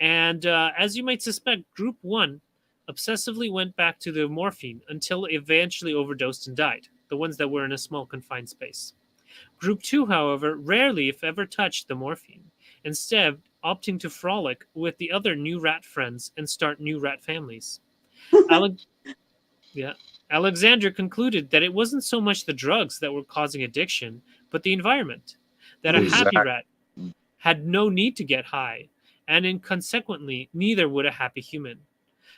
And as you might suspect, Group 1 obsessively went back to the morphine until eventually overdosed and died, the ones that were in a small confined space. Group 2, however, rarely, if ever, touched the morphine, instead, opting to frolic with the other new rat friends and start new rat families. Alec- Yeah. Alexander concluded that it wasn't so much the drugs that were causing addiction, but the environment. That a happy Exactly. rat had no need to get high, and consequently, neither would a happy human.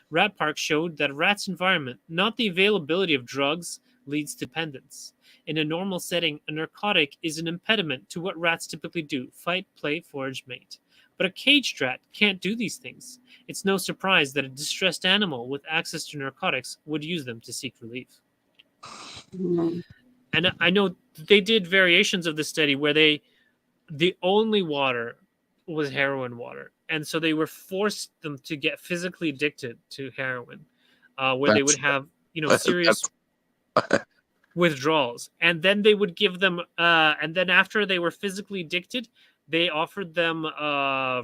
Rat Park showed that a rat's environment, not the availability of drugs, leads to dependence. In a normal setting, a narcotic is an impediment to what rats typically do: fight, play, forage, mate. But a caged rat can't do these things. It's no surprise that a distressed animal with access to narcotics would use them to seek relief. Mhm. And I know they did variations of the study where the only water was heroin water, and so they were forced them to get physically addicted to heroin, where they would That's have that's serious withdrawals, and then they would give them and then after they were physically addicted, they offered them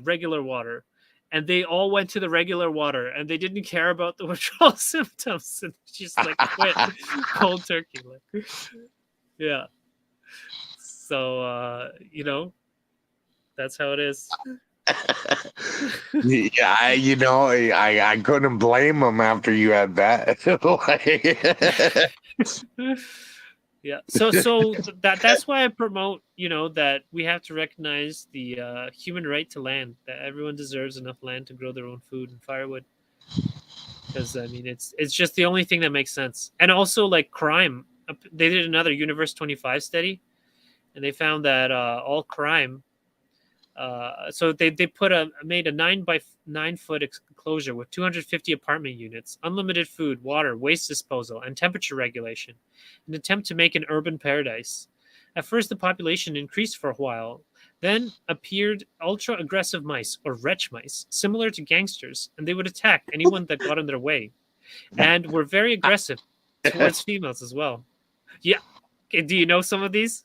regular water, and they all went to the regular water, and they didn't care about the withdrawal symptoms, and just like quit cold turkey. Like, yeah, so that's how it is. yeah, I couldn't blame him after you had that. Yeah, so that's why I promote that we have to recognize the human right to land, that everyone deserves enough land to grow their own food and firewood, because I mean it's just the only thing that makes sense. And also, like, crime, they did another Universe 25 study, and they found that all crime, so they made a 9 by 9 foot enclosure with 250 apartment units, unlimited food, water, waste disposal, and temperature regulation, an attempt to make an urban paradise. At first, the population increased for a while. Then appeared ultra aggressive mice, or wretch mice, similar to gangsters, and they would attack anyone that got in their way, and were very aggressive towards females as well. Yeah, okay, do you know some of these?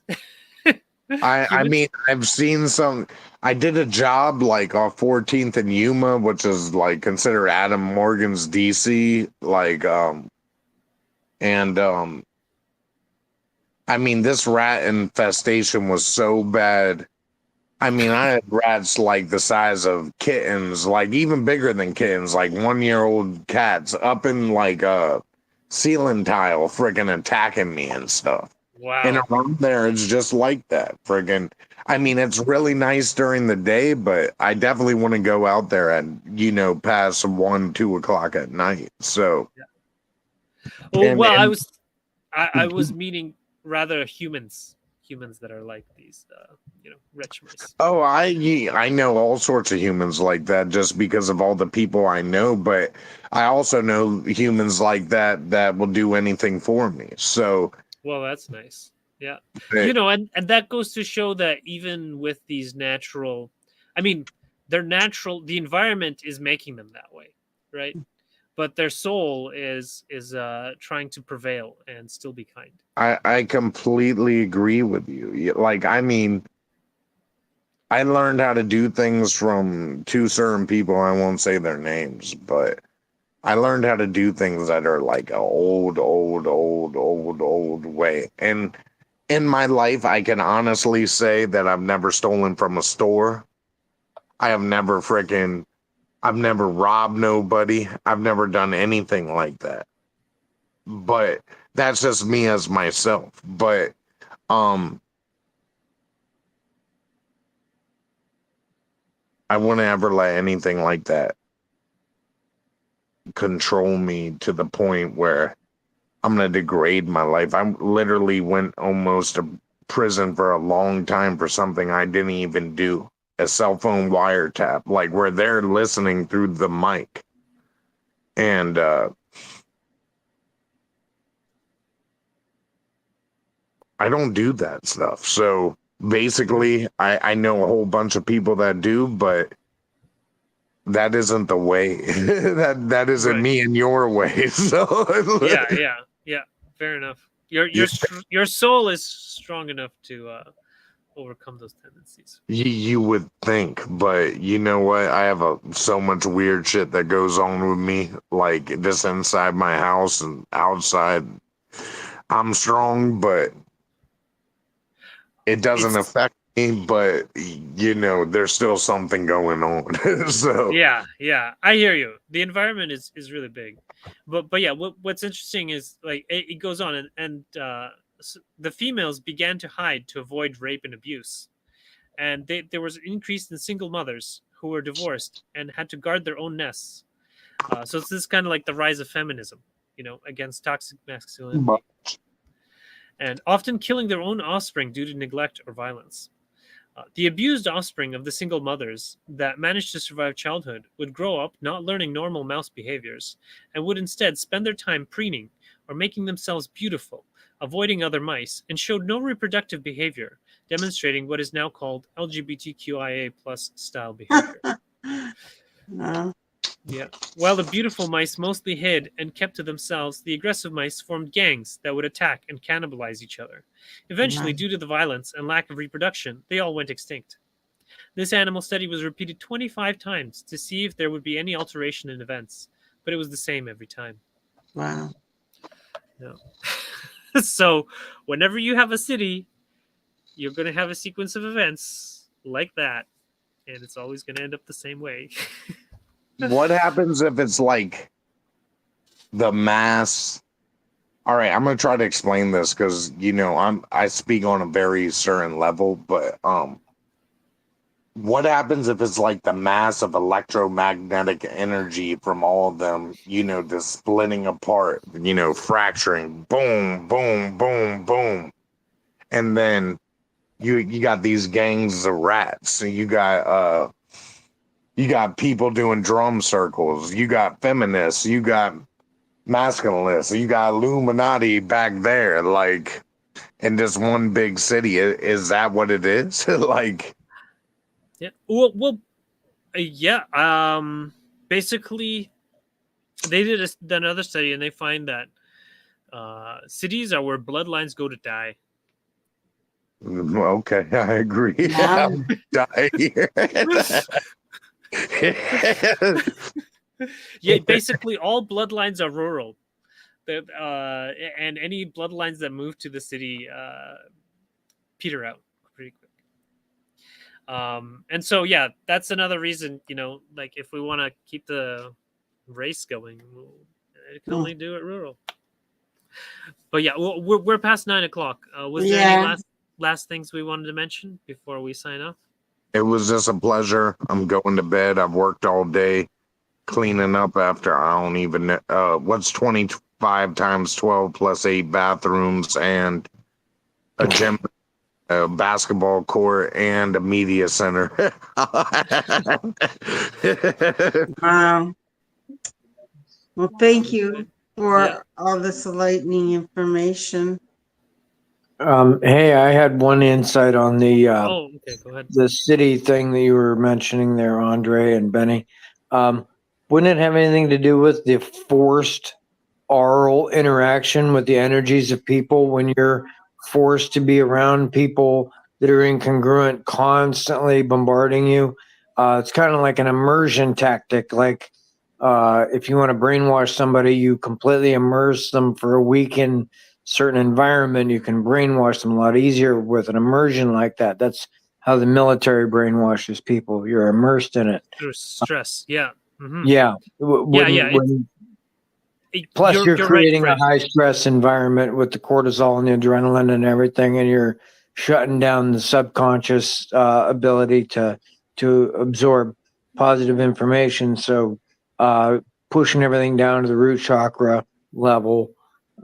I Humans? mean, I've seen some. I did a job like off 14th and Yuma, which is like considered Adam Morgan's DC. And I mean, this rat infestation was so bad. I mean, I had rats like the size of kittens, like even bigger than kittens, like 1 year old cats up in like a ceiling tile, freaking attacking me and stuff. And Wow. around there, it's just like that. Friggin', I mean, it's really nice during the day, but I definitely want to go out there at, past 1, 2 o'clock at night. So, Oh and, well, I and, was I was meaning rather humans that are like these wretch mice. oh, I know all sorts of humans like that just because of all the people I know, but I also know humans like that will do anything for me. So, Well, that's nice. Yeah. eh, And that goes to show that even with these natural, I mean, they're natural, the environment is making them that way, right? But their soul is trying to prevail and still be kind. I completely agree with you. Like, I mean, I learned how to do things from two certain people. I won't say their names, but I learned how to do things that are like a old way. And in my life, I can honestly say that I've never stolen from a store. I've never robbed nobody. I've never done anything like that. But that's just me as myself. But, um, I wouldn't ever let anything like that control me to the point where I'm gonna degrade my life. I literally went almost to prison for a long time for something I didn't even do. A cell phone wiretap, like where they're listening through the mic. And I don't do that stuff. So basically I know a whole bunch of people that do, but that isn't the way. that isn't Right. me and your way. So Yeah. Fair enough. Your soul is strong enough to overcome those tendencies. you would think, but you know what? I have so much weird shit that goes on with me, like just inside my house and outside. I'm strong, but it doesn't It's affect but there's still something going on. So Yeah, I hear you. The environment is really big, but yeah, what's interesting is like it goes on, and the females began to hide to avoid rape and abuse, and there was an increase in single mothers who were divorced and had to guard their own nests. So it's this kind of like the rise of feminism, against toxic but masculinity, and often killing their own offspring due to neglect or violence. The abused offspring of the single mothers that managed to survive childhood would grow up not learning normal mouse behaviors and would instead spend their time preening or making themselves beautiful, avoiding other mice, and showed no reproductive behavior, demonstrating what is now called LGBTQIA plus style behavior. No. Yeah. While the beautiful mice mostly hid and kept to themselves, the aggressive mice formed gangs that would attack and cannibalize each other. Eventually, No. due to the violence and lack of reproduction, they all went extinct. This animal study was repeated 25 times to see if there would be any alteration in events, but it was the same every time. Wow. No. So, whenever you have a city, you're going to have a sequence of events like that, and it's always going to end up the same way. what happens if it's like the mass? All right, I'm gonna try to explain this because I speak on a very certain level, but what happens if it's like the mass of electromagnetic energy from all of them, the splitting apart, fracturing, boom, boom, boom, boom, and then you got these gangs of rats, so you got people doing drum circles, you got feminists, you got masculinists, you got Illuminati back there, like in this one big city. Is that what it is? Like, Yeah. Well, yeah. Basically, they did another study, and they find that cities are where bloodlines go to die. okay, I agree. Yeah. I'm die here. Yeah, basically, all bloodlines are rural. And any bloodlines that move to the city peter out pretty quick. And so, yeah, that's another reason, like if we want to keep the race going, it can only do it rural. But yeah, we're past 9 o'clock. Was there any Yeah. last things we wanted to mention before we sign off? It was just a pleasure. I'm going to bed. I've worked all day cleaning up after I don't even know what's 25 times 12 plus 8 bathrooms and a gym, a basketball court, and a media center. Wow. Well, thank you for Yeah. all this enlightening information. Hey, I had one insight on Okay, go ahead. the city thing that you were mentioning there, Andre and Benny. Wouldn't it have anything to do with the forced oral interaction with the energies of people when you're forced to be around people that are incongruent, constantly bombarding you? It's kind of like an immersion tactic. Like if you want to brainwash somebody, you completely immerse them for a week in certain environment. You can brainwash them a lot easier with an immersion like that. That's how the military brainwashes people. You're immersed in it. Through stress. Yeah. Mm-hmm. Yeah. Plus, you're right, creating Fred. a high stress environment with the cortisol and the adrenaline and everything, and you're shutting down the subconscious ability to absorb positive information. So, pushing everything down to the root chakra level,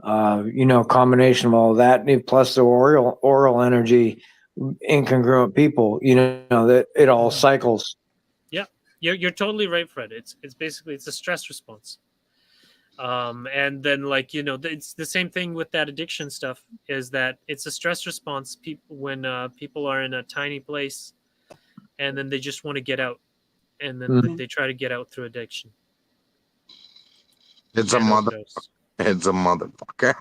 combination of all of that, plus the oral energy, incongruent people, that it all cycles. Yeah, you're totally right, Fred. It's basically it's a stress response. And then it's the same thing with that addiction stuff, is that it's a stress response when people are in a tiny place and then they just want to get out, and then they try to get out through addiction. It's and a overdose. It's a motherfucker.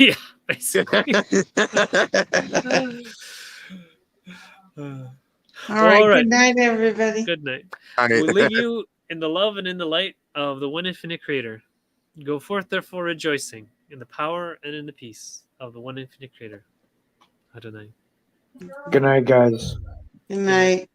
Yeah, basically. All right. All right. Good night, everybody. Good night. We leave you in the love and in the light of the one infinite creator. Go forth, therefore, rejoicing in the power and in the peace of the one infinite creator. Adonai. Good night, guys. Good night.